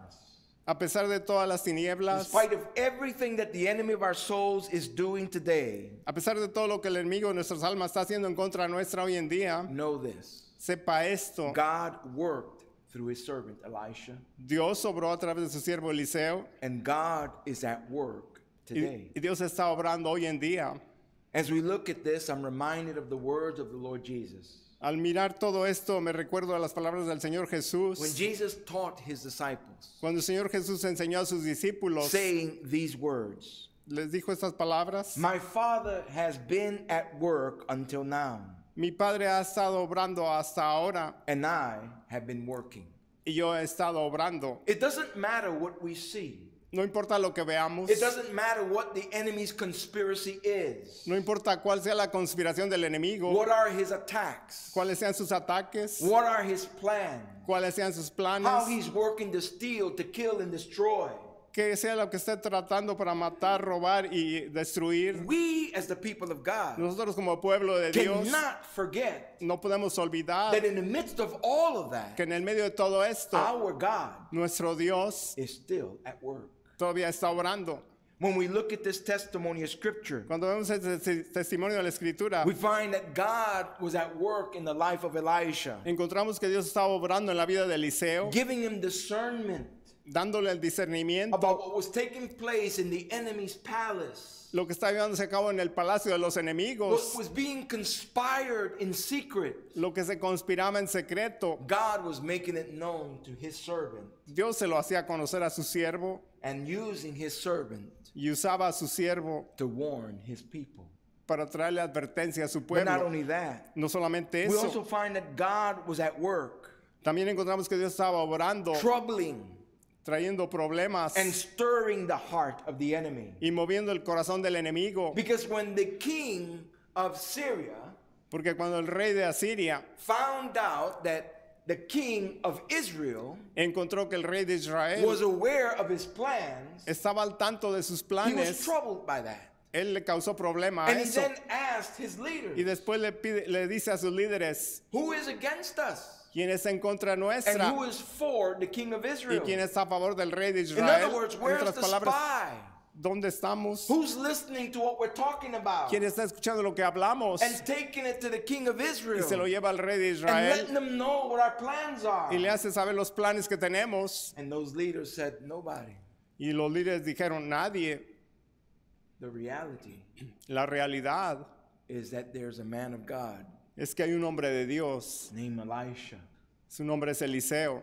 a pesar de todas las in tinieblas, spite of everything that the enemy of our souls is doing today, a pesar de todo lo que el enemigo de nuestras almas está haciendo en contra nuestra hoy en día, know this. sepa esto, God worked through his servant Elisha, Dios obró a través de su siervo Eliseo, and God is at work today. y Dios está obrando hoy en día. As we look at this, I'm reminded of the words of the Lord Jesus. Al mirar todo esto me recuerdo a las palabras del Señor When Jesús, Jesus taught his disciples, cuando el Señor Jesús enseñó a sus discípulos, saying these words, les dijo estas palabras: My Father has been at work until now, mi Padre ha estado obrando hasta ahora and I have been working. y yo he estado obrando. It doesn't matter what we see. No importa lo que veamos, It doesn't matter what the enemy's conspiracy is. no importa cuál sea la conspiración del enemigo, What are his attacks? cuáles sean sus ataques, What are his plans? cuáles sean sus How planes, he's working to steal, to kill, and destroy. que sea lo que esté tratando para matar, robar y destruir. We, as the people of God, Nosotros como pueblo de Dios cannot forget no podemos olvidar that in the midst of all of that, que en el medio de todo esto, our God nuestro Dios is still at work. todavía está obrando. When we look at this testimony of Scripture, Cuando vemos este testimonio de la Escritura, we find that God was at work in the life of Elisha, encontramos que Dios estaba obrando en la vida de Eliseo, giving him discernment dándole el discernimiento, about what was taking place in the enemy's palace, lo que está llevándose a cabo en el palacio de los what enemigos, was being conspired in secret. lo que se conspiraba en secreto. God was making it known to his servant Dios se lo hacía conocer a su siervo and using his servant y usaba a su siervo to warn his people. para traerle advertencia a su But not pueblo. only that, No solamente we also eso, find that God was at work, también encontramos que Dios estaba obrando, troubling trayendo problemas and stirring the heart of the enemy. y moviendo el corazón del enemigo. Because when the king of Syria Porque cuando el rey de Asiria found out that the king of Israel encontró que el rey de Israel was aware of his plans, estaba al tanto de sus he was planes, troubled by that. él le causó problema a And he eso. then asked his leaders, Y después le dice a sus líderes, who is against us? ¿quién está en contra And nuestra? who is for the king of ¿Y Israel? quién está a favor del rey de In Israel? other words, En where's otras the palabras, spy? ¿dónde estamos? Who's listening to what we're talking about ¿Quién está escuchando lo que hablamos? and taking it to the king of Y Israel se lo lleva al rey de and Israel letting them know what our plans are? y le hace saber los planes que tenemos. And those leaders said, nobody. Y los líderes dijeron, nadie. The reality La realidad is that there's a man of God es que hay un hombre de Dios. named Elisha. Su nombre es Eliseo.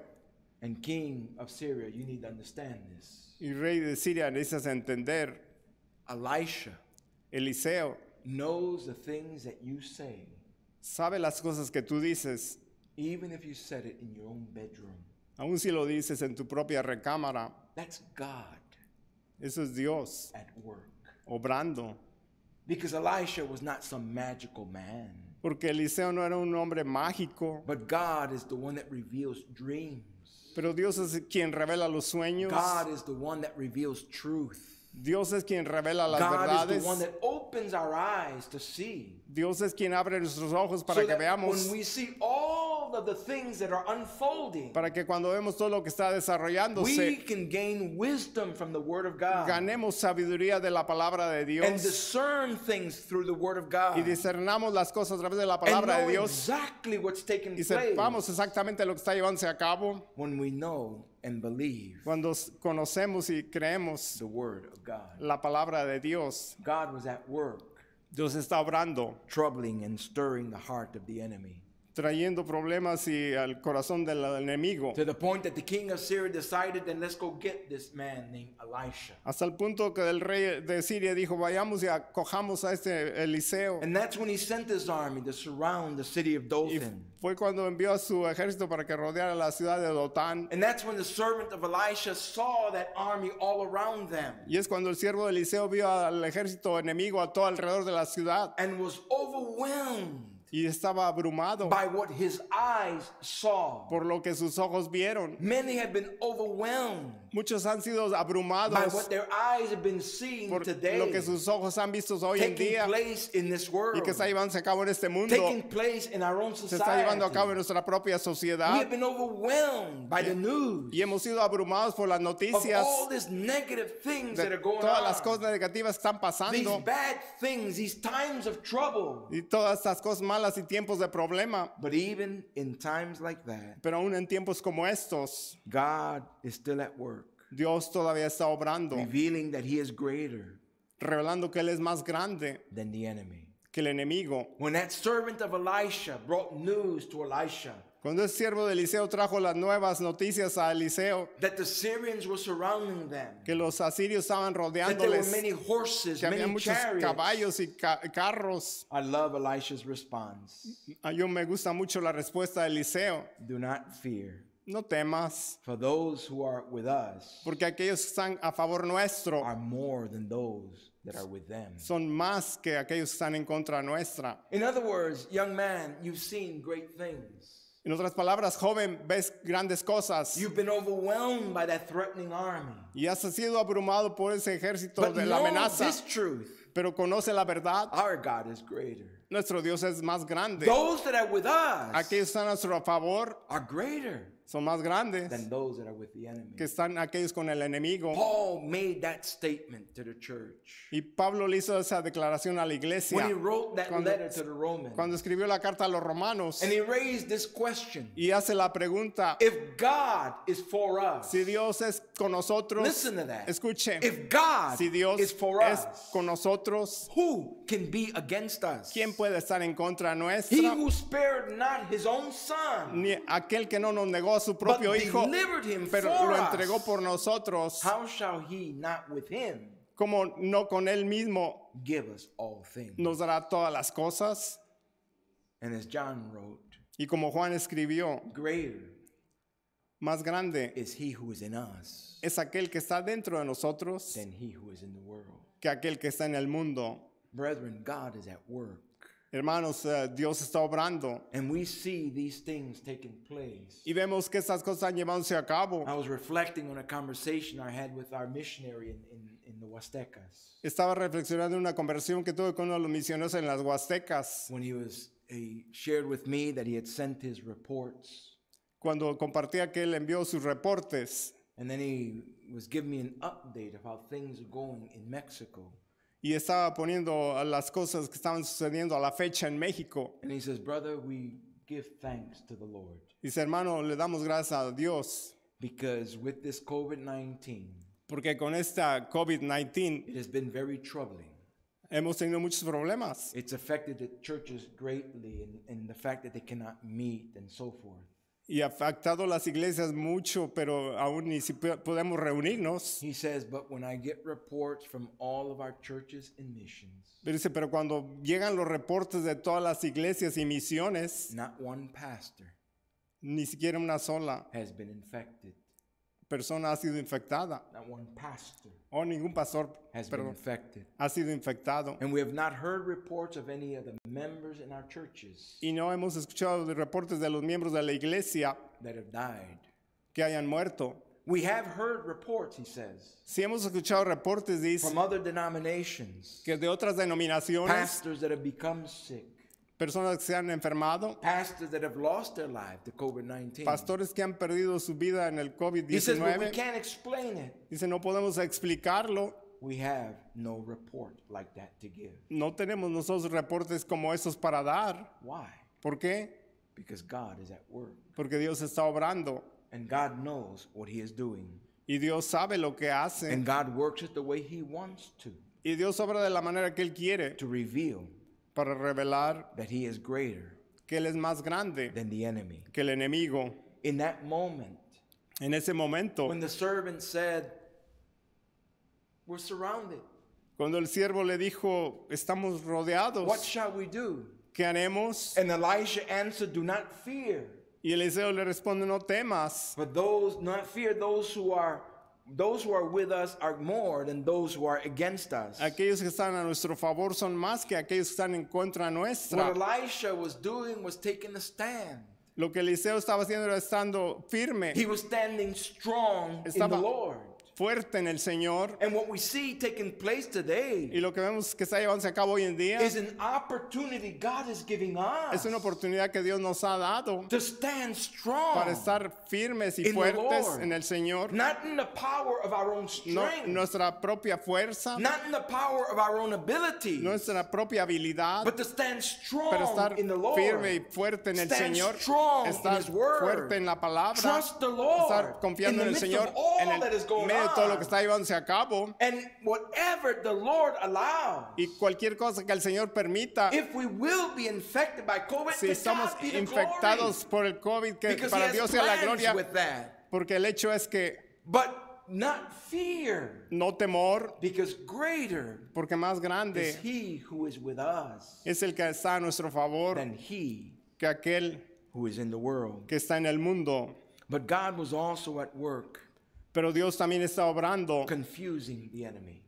And king of Syria, you need to understand this. Y rey de Siria, necesitas entender, Elisha Eliseo knows the things that you say, sabe las cosas que tú dices, even if you said it in your own bedroom. aun si lo dices en tu propia recámara. That's God Eso es Dios at work. obrando. Because Elisha was not some magical man, Porque Eliseo no era un hombre mágico, but God is the one that reveals dreams. pero Dios es quien revela los sueños. God is the one that reveals truth. Dios es quien revela las God is verdades. the one that opens our eyes to see. Dios es quien abre nuestros ojos para So que that veamos, when we see all of the things that are unfolding, para que cuando vemos todo lo que está we desarrollándose, can gain wisdom from the Word of God ganemos sabiduría de la palabra de and Dios discern things through the Word of y God discernamos las cosas a través de la and palabra know de Dios exactly what's taking y place sepamos exactamente lo que está llevándose a cabo when we know and believe cuando conocemos y creemos the Word of God. la palabra de Dios. God was at work, Dios está obrando, troubling and stirring the heart of the enemy. trayendo problemas y al corazón del enemigo. To the point that the king of Syria decided, then let's go get this man named Elisha. Hasta el punto que el rey de Siria dijo, vayamos y acojamos a este Eliseo. And that's when he sent his army to surround the city of Y Dothan. fue cuando envió a su ejército para que rodeara la ciudad de Dotán. And that's when the servant of Elisha saw that army all around them Y es cuando el siervo de Eliseo vio al ejército enemigo a todo alrededor de la ciudad and was overwhelmed y estaba abrumado by what his eyes saw. por lo que sus ojos vieron. Many have been overwhelmed Muchos han sido by abrumados what their eyes have been seeing por today, lo que sus ojos han visto hoy en taking día place in this world, y que está llevándose a cabo en este mundo, taking place in our own se está llevando a cabo en society. nuestra propia We sociedad have been overwhelmed by the news y hemos sido abrumados por las of noticias all these negative things de that are going todas las on. cosas negativas que están These pasando bad things, these times of trouble. y todas estas cosas malas y tiempos de problema. But even in times like that, Pero aún en tiempos como estos, God is still at work, Dios todavía está obrando, revealing that He is greater revelando que Él es más grande than the enemy. que el enemigo. When that servant of Elisha brought news to Elisha Cuando el siervo de Eliseo trajo las nuevas noticias a Eliseo, that the Syrians were surrounding them, que los asirios estaban that there were rodeándoles, many horses, que había many muchos chariots, caballos y carros. I love Elisha's response. Yo me gusta mucho la respuesta de Eliseo. Do not fear, No temas, for those who are with us porque aquellos que están a favor nuestro are more than those that are with them. son más que aquellos que están en contra nuestra. In other words, young man, you've seen great things. En otras palabras, joven, ves grandes cosas You've been overwhelmed by that threatening army. y has sido abrumado por ese ejército But de la know amenaza, this truth, pero conoce la verdad. our God is greater. Nuestro Dios es más grande. Those that are with us Aquellos que están a nuestro favor are greater son más grandes than those that are with the enemy. que están aquellos con el enemigo. Paul made that statement to the church Y Pablo le hizo esa declaración a la when he iglesia wrote that cuando- letter to the Romans. cuando escribió la carta a los romanos And he raised this question. y hace la pregunta, If God is for us, si Dios es con nosotros, listen to that. escuche, If God si Dios is for es us, con nosotros, who can be against us? ¿quién puede estar en contra He nuestra? who spared not his own son, Ni aquel que no nos negó a su but propio hijo, delivered him pero for lo us. entregó por nosotros. How shall he not with him Como no con él mismo give us all things? nos dará todas las cosas. And as John wrote, Y como Juan escribió, greater más grande is he who is in us es aquel que está dentro de nosotros than he who is in the world. que aquel que está en el mundo. Brethren, God is at work. Hermanos, Dios está obrando And we see these things taking place. y vemos que estas cosas están llevándose a cabo. I was reflecting on a conversation I had with our missionary in the Huastecas Estaba reflexionando en una conversación que tuve con uno de los misioneros en las Huastecas, when he shared with me that he had sent his reports. cuando compartía que él envió sus reportes And then he was giving me an update of how things are going in Mexico. y estaba poniendo las cosas que estaban sucediendo a la fecha en México. And he says, brother, we give thanks to the Lord Dice, hermano, le damos gracias a Dios because with this COVID-19, porque con esta COVID-19 it has been very troubling. hemos tenido muchos problemas. It's affected the churches greatly in the fact that they cannot meet and so forth. Y ha afectado las iglesias mucho, pero aún ni si podemos reunirnos. He says, but when I get reports from all of our churches and missions, Pero dice, pero cuando llegan los reportes de todas las iglesias y misiones, not one pastor ni siquiera una sola has been infected. persona ha sido infectada. Not one pastor O ningún pastor has been perdón, infected. ha sido infectado. And we have not heard reports of any of the members in our churches Y no hemos escuchado de reportes de los miembros de la iglesia that have died. que hayan muerto. We have heard reports, he says, Sí hemos escuchado reportes, dice, from other denominations, que de otras denominaciones, pastors that have become sick, personas que se han enfermado, pastors that have lost their life to COVID-19. pastores que han perdido su vida en el He says, but we COVID-19. can't explain it. Dice, no podemos explicarlo. We have no report like that to give. No tenemos nosotros reportes como esos para dar. Why? ¿Por qué? Because God is at work. Porque Dios está obrando And God knows what he is doing. y Dios sabe lo que hace And God works it the way he wants to y Dios obra de la manera que Él quiere reveal para revelar that he is greater que Él es más grande than the enemy. que el enemigo. In that moment, En ese momento, when the servant said, we're surrounded, cuando el siervo le dijo, estamos rodeados, what shall we do? ¿qué haremos? And Elisha answered, do not fear. Y Eliseo le responde, no temas, But not fear those who are with us are more than those who are against us. aquellos que están a nuestro favor son más que aquellos que están en contra nuestra. What Elisha was doing was taking a stand. Lo que Eliseo estaba haciendo era estando firme, He was standing strong in the Estaba- Lord. fuerte en el Señor. And what we see taking place Y today lo que vemos que está llevándose a cabo hoy en día is an opportunity God is giving us es una oportunidad que Dios nos ha dado to stand strong, para estar firmes y in the fuertes Lord. en el Señor. not in the power of our own No strength, nuestra propia fuerza, not in the power of our own ability, nuestra propia habilidad, but to stand strong pero estar in the Lord. firme y fuerte en el Stand Señor, strong in estar His word. fuerte en la palabra, Trust the Lord estar confiando in en the el midst Señor of all en that is el going medio de todo lo on. que está llevándose a cabo. And whatever the Lord allows, Y cualquier cosa que el Señor permita, if we will be infected by COVID, si to estamos God be the infectados glory. por el COVID, que Because He para has Dios sea la plans gloria, with that. porque el hecho es que But not fear, no temor, because greater porque más is grande He who is with us es el que está a nuestro favor than he que aquel who is in the world. que está en el mundo. But God was also at work, Pero Dios también está obrando, confusing the enemy.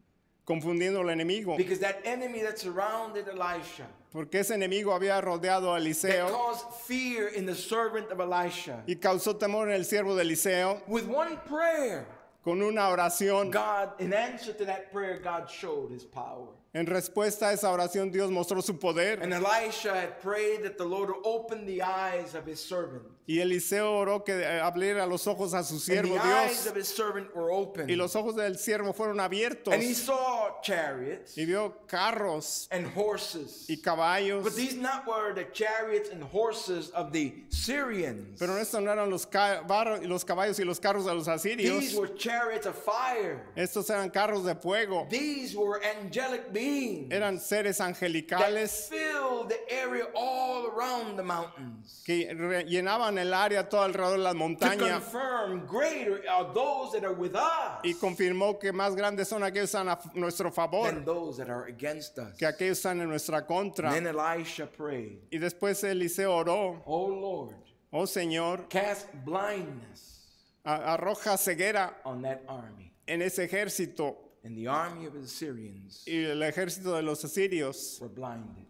confundiendo al enemigo, Because that enemy that surrounded Elisha, porque ese enemigo había rodeado a that Eliseo caused fear in the servant of Elisha, y causó temor en el siervo de Eliseo. with one prayer, Con una oración, God, in answer to that prayer, God showed His power. en respuesta a esa oración, Dios mostró su poder. And Elisha had prayed that the Lord would open the eyes of his servant. Y Eliseo oró que abriera los ojos a su And siervo the eyes Dios. of his servant were open. Y los ojos del siervo fueron abiertos. And he saw chariots Y vio carros and horses. y caballos. But these not were the chariots and horses of the Syrians. Pero estos no eran los caballos y los carros de los These asirios. were chariots of fire. Estos eran carros de fuego. These were angelic beings Eran seres that angelicales filled the area all around the mountains. que llenaban el área todo alrededor de las To montañas. confirm greater are those that are with us Y confirmó que más grandes son aquellos que están a nuestro favor than those that are against us. que aquellos que están en nuestra contra. Then Elisha prayed, Y después Eliseo oró, "Oh Lord, oh Señor, cast blindness arroja ceguera on that army." en ese ejército. And the army of the Syrians Y el ejército de los asirios were blinded.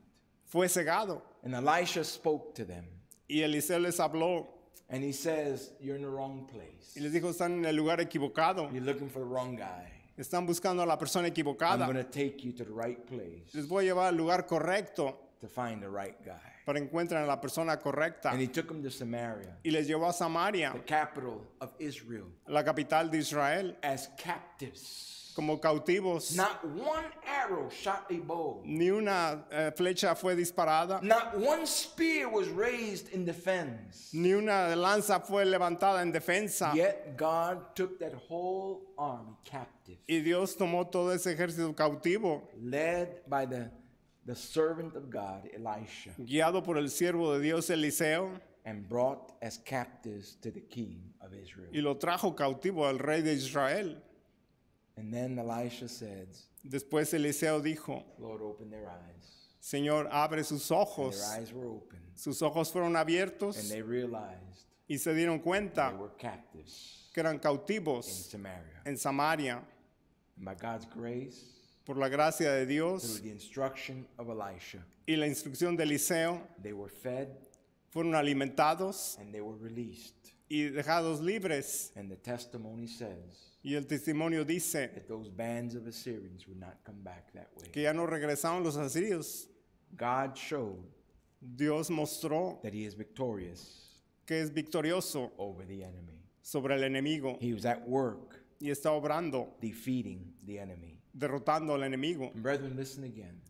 fue cegado. And Elisha spoke to them. Y Eliseo les habló And he says, "You're in the wrong place. y les dijo, están en el lugar equivocado. You're looking for the wrong guy. Están buscando a la persona I'm equivocada. going to take you to the right place Les voy a llevar al lugar correcto to find the right guy." para encuentren a la persona correcta. And he took him to Samaria, Y les llevó a Samaria, the capital of Israel, la capital de Israel, as captives. como cautivos. Not one arrow shot a bow. Ni una flecha fue disparada, Not one spear was raised in defense. ni una lanza fue levantada en defensa. Yet God took that whole army captive, Y Dios tomó todo ese ejército cautivo, led by the servant of God, Elisha, guiado por el siervo de Dios Eliseo, and brought as captives to the king of Israel. y lo trajo cautivo al rey de Israel. And then Elisha says, Después Eliseo dijo, "Lord, open their eyes." Señor, abre sus And ojos. their eyes were open, Sus ojos fueron abiertos and they realized y se dieron they cuenta were captives que eran in cautivos Samaria. en Samaria. And by God's grace, Por la gracia de through Dios the instruction of Elisha, y la instrucción de Eliseo, they were fed fueron alimentados and they were released. y dejados libres. And the testimony says Y el testimonio dice that those bands of Assyrians would not come back that way. que ya no regresaron los asirios. God showed Dios mostró that He is victorious que es victorioso over the enemy. sobre el enemigo He was at work y está obrando, defeating the enemy. derrotando al enemigo. And brethren, listen again.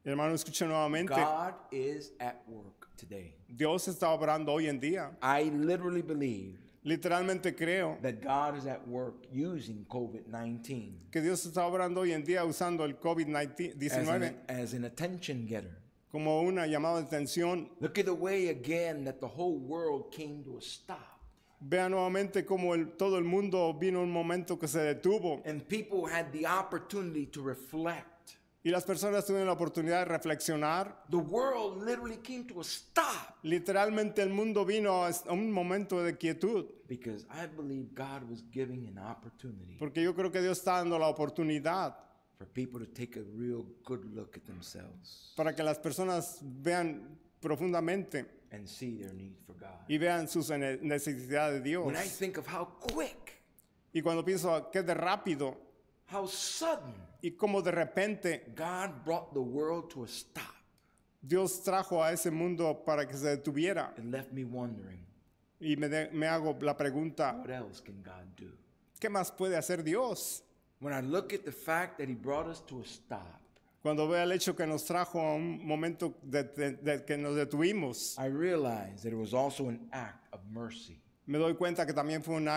Hermano, escuche nuevamente. God is at work today. Dios está obrando hoy en día. I literally believe Literalmente creo that God is at work using COVID-19 que Dios está obrando hoy en día usando el as COVID-19 an attention getter. como una llamada de atención. Look at the way again that the whole world came to a stop. Vea nuevamente cómo todo el mundo vino un momento que se detuvo And people had the opportunity to reflect. y las personas tuvieron la oportunidad de reflexionar. The world literally came to a stop Literalmente el mundo vino a un momento de quietud, because I believe God was giving an opportunity porque yo creo que Dios está dando la oportunidad for people to take a real good look at themselves para que las personas vean profundamente and see their need for God. y vean sus necesidades de Dios. When I think of how quick, Y cuando pienso que de rápido how sudden y como de repente God brought the world to a stop, Dios trajo a ese mundo para que se detuviera, it left me wondering, y me hago la pregunta, what else can God do? ¿qué más puede hacer Dios? When I look at the fact that He brought us to a stop, Cuando veo el hecho que nos trajo a un momento de que nos detuvimos, I realize that it was also an act of mercy. me doy cuenta que también fue un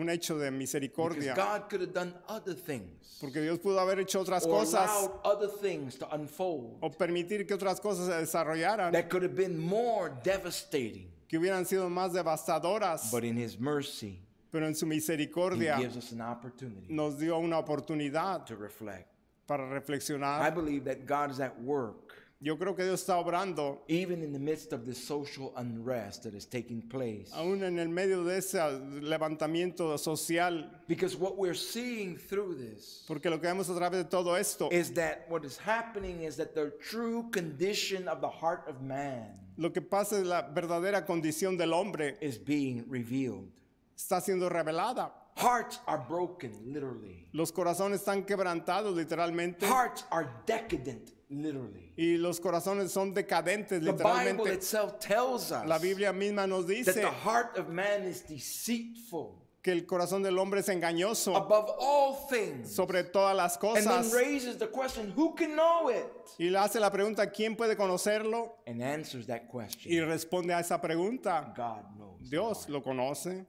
hecho de Because misericordia, God could have done other things, porque Dios pudo haber hecho otras or cosas allowed other things to unfold o permitir que otras cosas se desarrollaran that could have been more devastating. que hubieran sido más devastadoras, But in His mercy, pero en su He misericordia gives us an opportunity nos dio una oportunidad to reflect. para I reflexionar. believe that God is at work Yo creo que Dios está obrando even in the midst of this social unrest that is taking place. aún en el medio de ese levantamiento social, Because what we're seeing through this porque lo que vemos a través de todo esto, is that what is happening is that the true condition of the heart of man lo que pasa es la verdadera condición del hombre is being revealed. está siendo revelada. Hearts are broken, literally. Los corazones están quebrantados literalmente Hearts are decadent, literally. y los corazones son decadentes The Bible literalmente. itself tells us La Biblia misma nos that dice the heart of man is deceitful que el corazón del hombre es engañoso above all things. sobre todas las And then cosas raises the question, who can know it? y le hace la pregunta, ¿quién puede conocerlo? And answers that Y question. responde a esa pregunta, God knows. the Dios heart. lo conoce.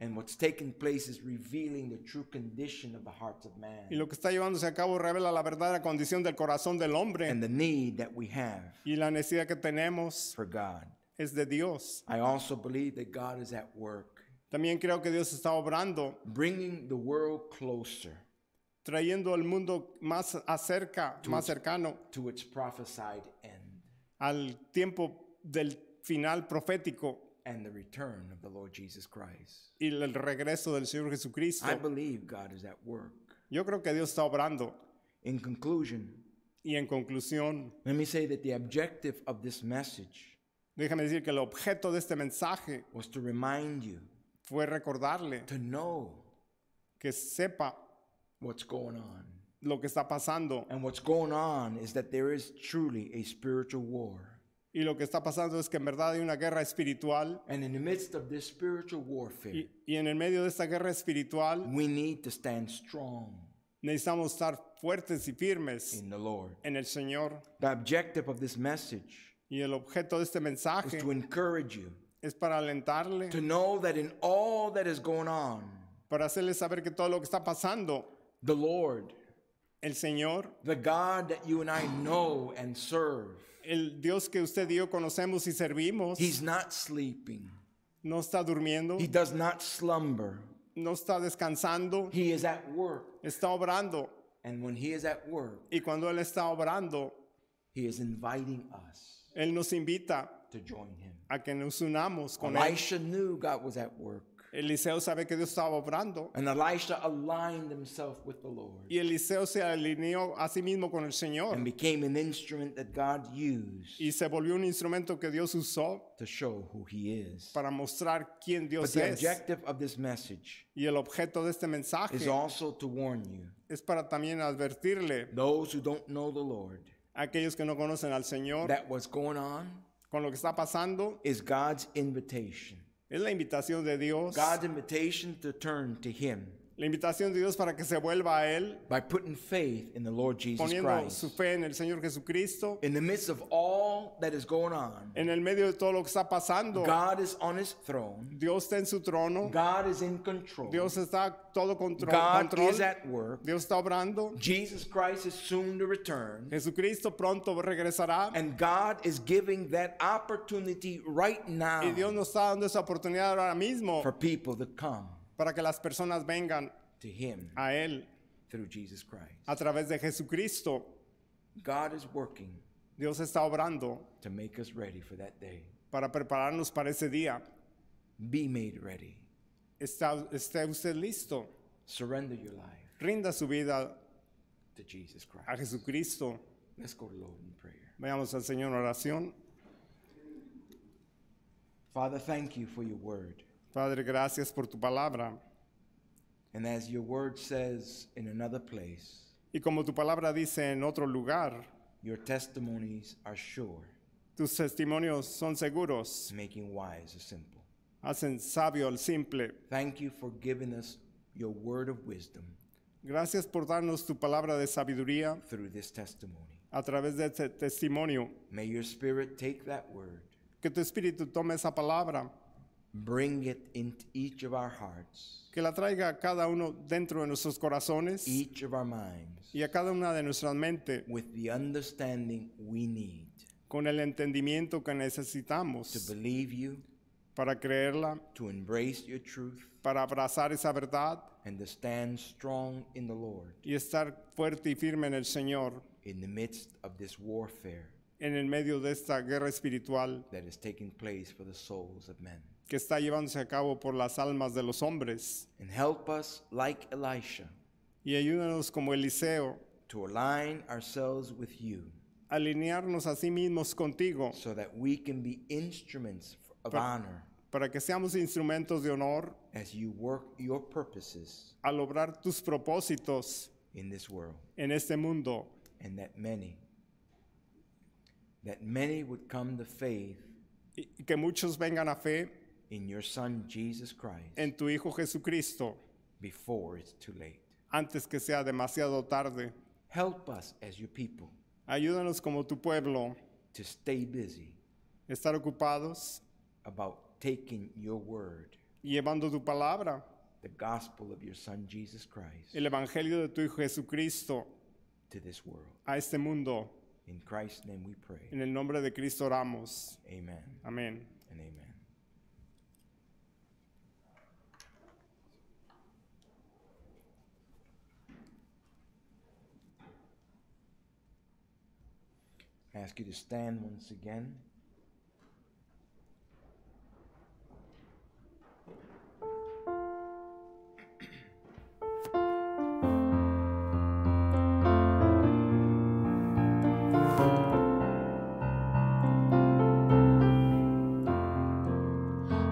And what's taking place is revealing the true condition of the hearts of man Y lo que está llevándose a cabo revela la verdadera condición del corazón del hombre. and the need that we have Y la necesidad que tenemos for God. es de Dios. I also believe that God is at work, También creo que Dios está obrando, bringing the world closer trayendo al mundo más acerca, más cercano to its prophesied end al tiempo del final profético and the return of the Lord Jesus Christ. y el regreso del Señor Jesucristo. I believe God is at work. Yo creo que Dios está obrando. In conclusion, Y en conclusión, let me say that the objective of this message déjame decir que el objeto de este mensaje was to remind you fue recordarle to know que sepa what's going on. lo que está pasando. And what's going on is that there is truly a spiritual war. Y lo que está pasando es que en verdad hay una guerra espiritual. And in the midst of this spiritual warfare, Y en el medio de esta guerra espiritual we need to stand strong necesitamos estar fuertes y firmes in the Lord. en el Señor. The objective of this message Y el objeto de este is mensaje to encourage you es para alentarle, to know that in all that is going on, para hacerle saber que todo lo que está pasando, the Lord, el Señor, the God that you and I know and serve, el Dios que usted y yo conocemos y servimos, He's not sleeping. no está durmiendo, He does not slumber. no está descansando, He is at work. está obrando. And when He is at work, Y cuando Él está obrando, He is inviting us Él nos invita to join Him. a que nos unamos con Él. Elisha knew God was at work. Eliseo sabe que Dios estaba obrando. And Elisha aligned himself with the Lord Y Eliseo se alineó a sí mismo con el Señor. and became an instrument that God used Y se volvió un instrumento que Dios usó to show who He is. para mostrar quién But Dios the es. objective of this message Y el objeto de este mensaje is also to warn you, es para también advertirle those who don't know the Lord, a aquellos que no conocen al Señor that what's going on con lo que está pasando. is God's invitation. Es la invitación de Dios, God's invitation to turn to Him. La invitación de Dios para que se vuelva a Él, by putting faith in the Lord Jesus poniendo su Christ. fe en el Señor Jesucristo. In the midst of all that is going on, En el medio de todo lo que está pasando, God is on his throne. Dios está en su trono. God is in control. Dios está todo control. God is at work. Dios está obrando. Jesus Christ is soon to return. Jesucristo pronto regresará. And God is giving that opportunity right now Y Dios nos está dando esa oportunidad ahora mismo for people to come para que las personas vengan to him a Él through Jesus Christ. a través de Jesucristo. God is working Dios está obrando to make us ready for that day. para prepararnos para ese día. Be made ready. ¿Está usted listo? Surrender your life Rinda su vida to Jesus Christ. a Jesucristo. Let's go to the Lord in prayer. Veamos al Señor en oración. Father, thank you for your word. Padre, gracias por tu palabra. And as your word says in another place, Y como tu palabra dice en otro lugar, your testimonies are sure, tus testimonios son seguros, making wise the simple. hacen sabio al simple. Thank you for giving us your word of wisdom Gracias por darnos tu palabra de sabiduría through this testimony. a través de este testimonio. May your spirit take that word, Que tu espíritu tome esa palabra, bring it into each of our hearts, que la traiga a cada uno dentro de nuestros corazones each of our minds, y a cada una de nuestras mentes with the understanding we need con el entendimiento que to necesitamos believe you, para creerla, to embrace your truth, para abrazar esa verdad and to stand strong in the Lord y estar fuerte y firme en el Señor in the midst of this warfare en el medio de esta guerra espiritual that is taking place for the souls of men. que está llevándose a cabo por las almas de los hombres. And help us, like Elisha, Y ayúdanos como Eliseo to align ourselves with you a alinearnos a sí mismos contigo so that we can be instruments of honor para que seamos instrumentos de honor as you work your purposes al obrar tus propósitos in this world, en este mundo, and that many would come to faith y que muchos vengan a fe in your Son Jesus Christ en tu Hijo Jesucristo before it's too late. antes que sea demasiado tarde. Help us as your people Ayúdanos como tu pueblo to stay busy a estar ocupados about taking your word, y llevando tu palabra, the gospel of your Son Jesus Christ, el Evangelio de tu Hijo Jesucristo to this world. a este mundo. In Christ's name we pray. En el nombre de Cristo oramos. Amen Amén. and amen. I ask you to stand once again.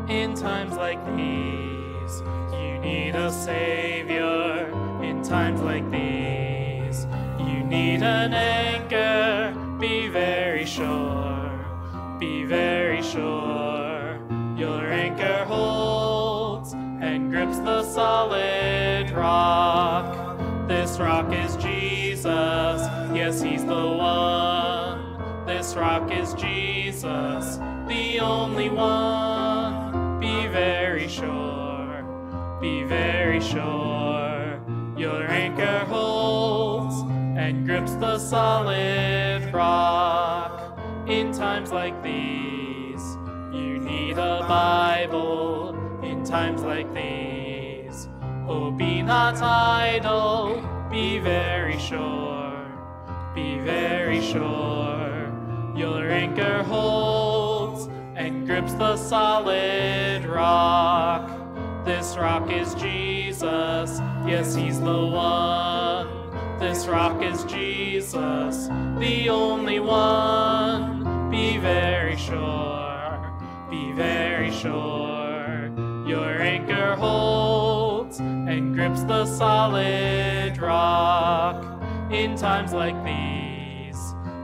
In times like these, you need a Savior. In times like these, you need an anchor. Be very sure, be very sure. Your anchor holds and grips the solid rock. This rock is Jesus, yes, He's the one. This rock is Jesus, the only one. Be very sure, be very sure. Your anchor holds and grips the solid rock. In times like these, you need a Bible. In times like these, oh, be not idle. Be very sure, be very sure. Your anchor holds and grips the solid rock. This rock is Jesus, yes, He's the one. This rock is Jesus, the only one. Be very sure, be very sure. Your anchor holds and grips the solid rock. In times like these,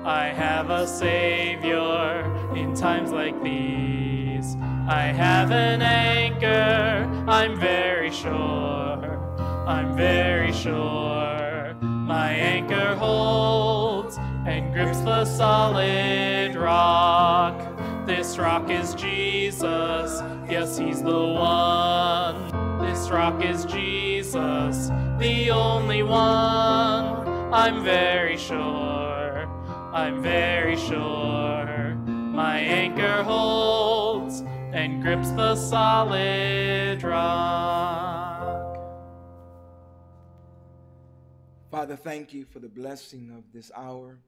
I have a Savior. In times like these, I have an anchor. I'm very sure, I'm very sure. My anchor holds and grips the solid rock. This rock is Jesus, yes, he's the one. This rock is Jesus, the only one. I'm very sure, I'm very sure. My anchor holds and grips the solid rock. Father, thank you for the blessing of this hour.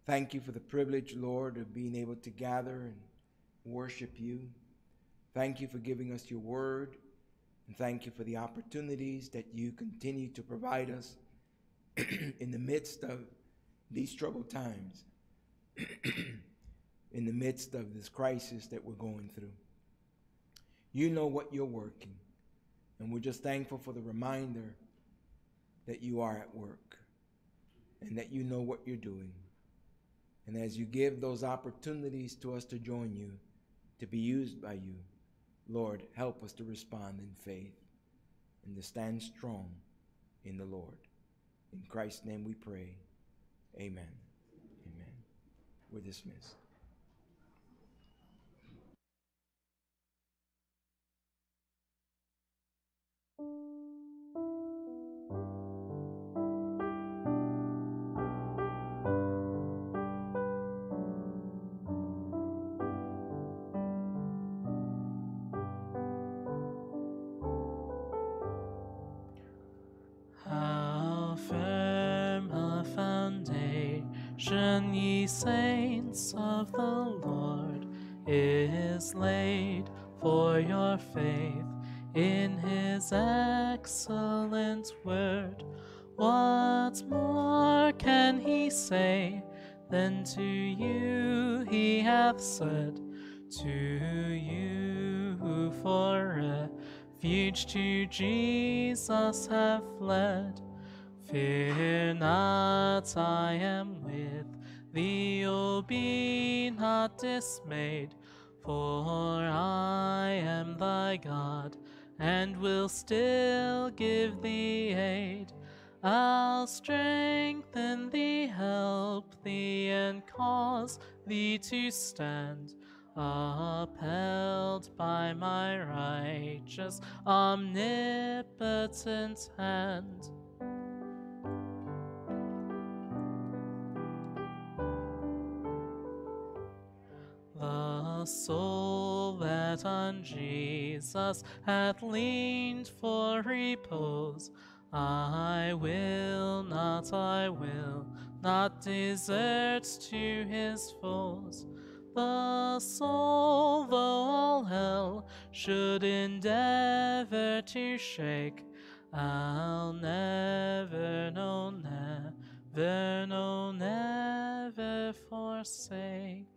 Thank you for the privilege, Lord, of being able to gather and worship you. Thank you for giving us your word. And thank you for the opportunities that you continue to provide us in the midst of these troubled times, in the midst of this crisis that we're going through. You know what you're working, and we're just thankful for the reminder that you are at work and that you know what you're doing. And as you give those opportunities to us to join you, to be used by you, Lord, help us to respond in faith and to stand strong in the Lord. In Christ's name we pray. Amen. Amen. We're dismissed. How firm a foundation, ye saints of the Lord, is laid for your faith in his excellent word. What more can he say than to you he hath said? To you who for refuge to Jesus have fled. Fear not, I am with thee, oh, be not dismayed, for I am thy God, and will still give thee aid. I'll strengthen thee, help thee, and cause thee to stand, upheld by my righteous, omnipotent hand. The soul that on Jesus hath leaned for repose, I will not desert to his foes. The soul, though all hell should endeavor to shake, I'll never, no, never, no, never forsake.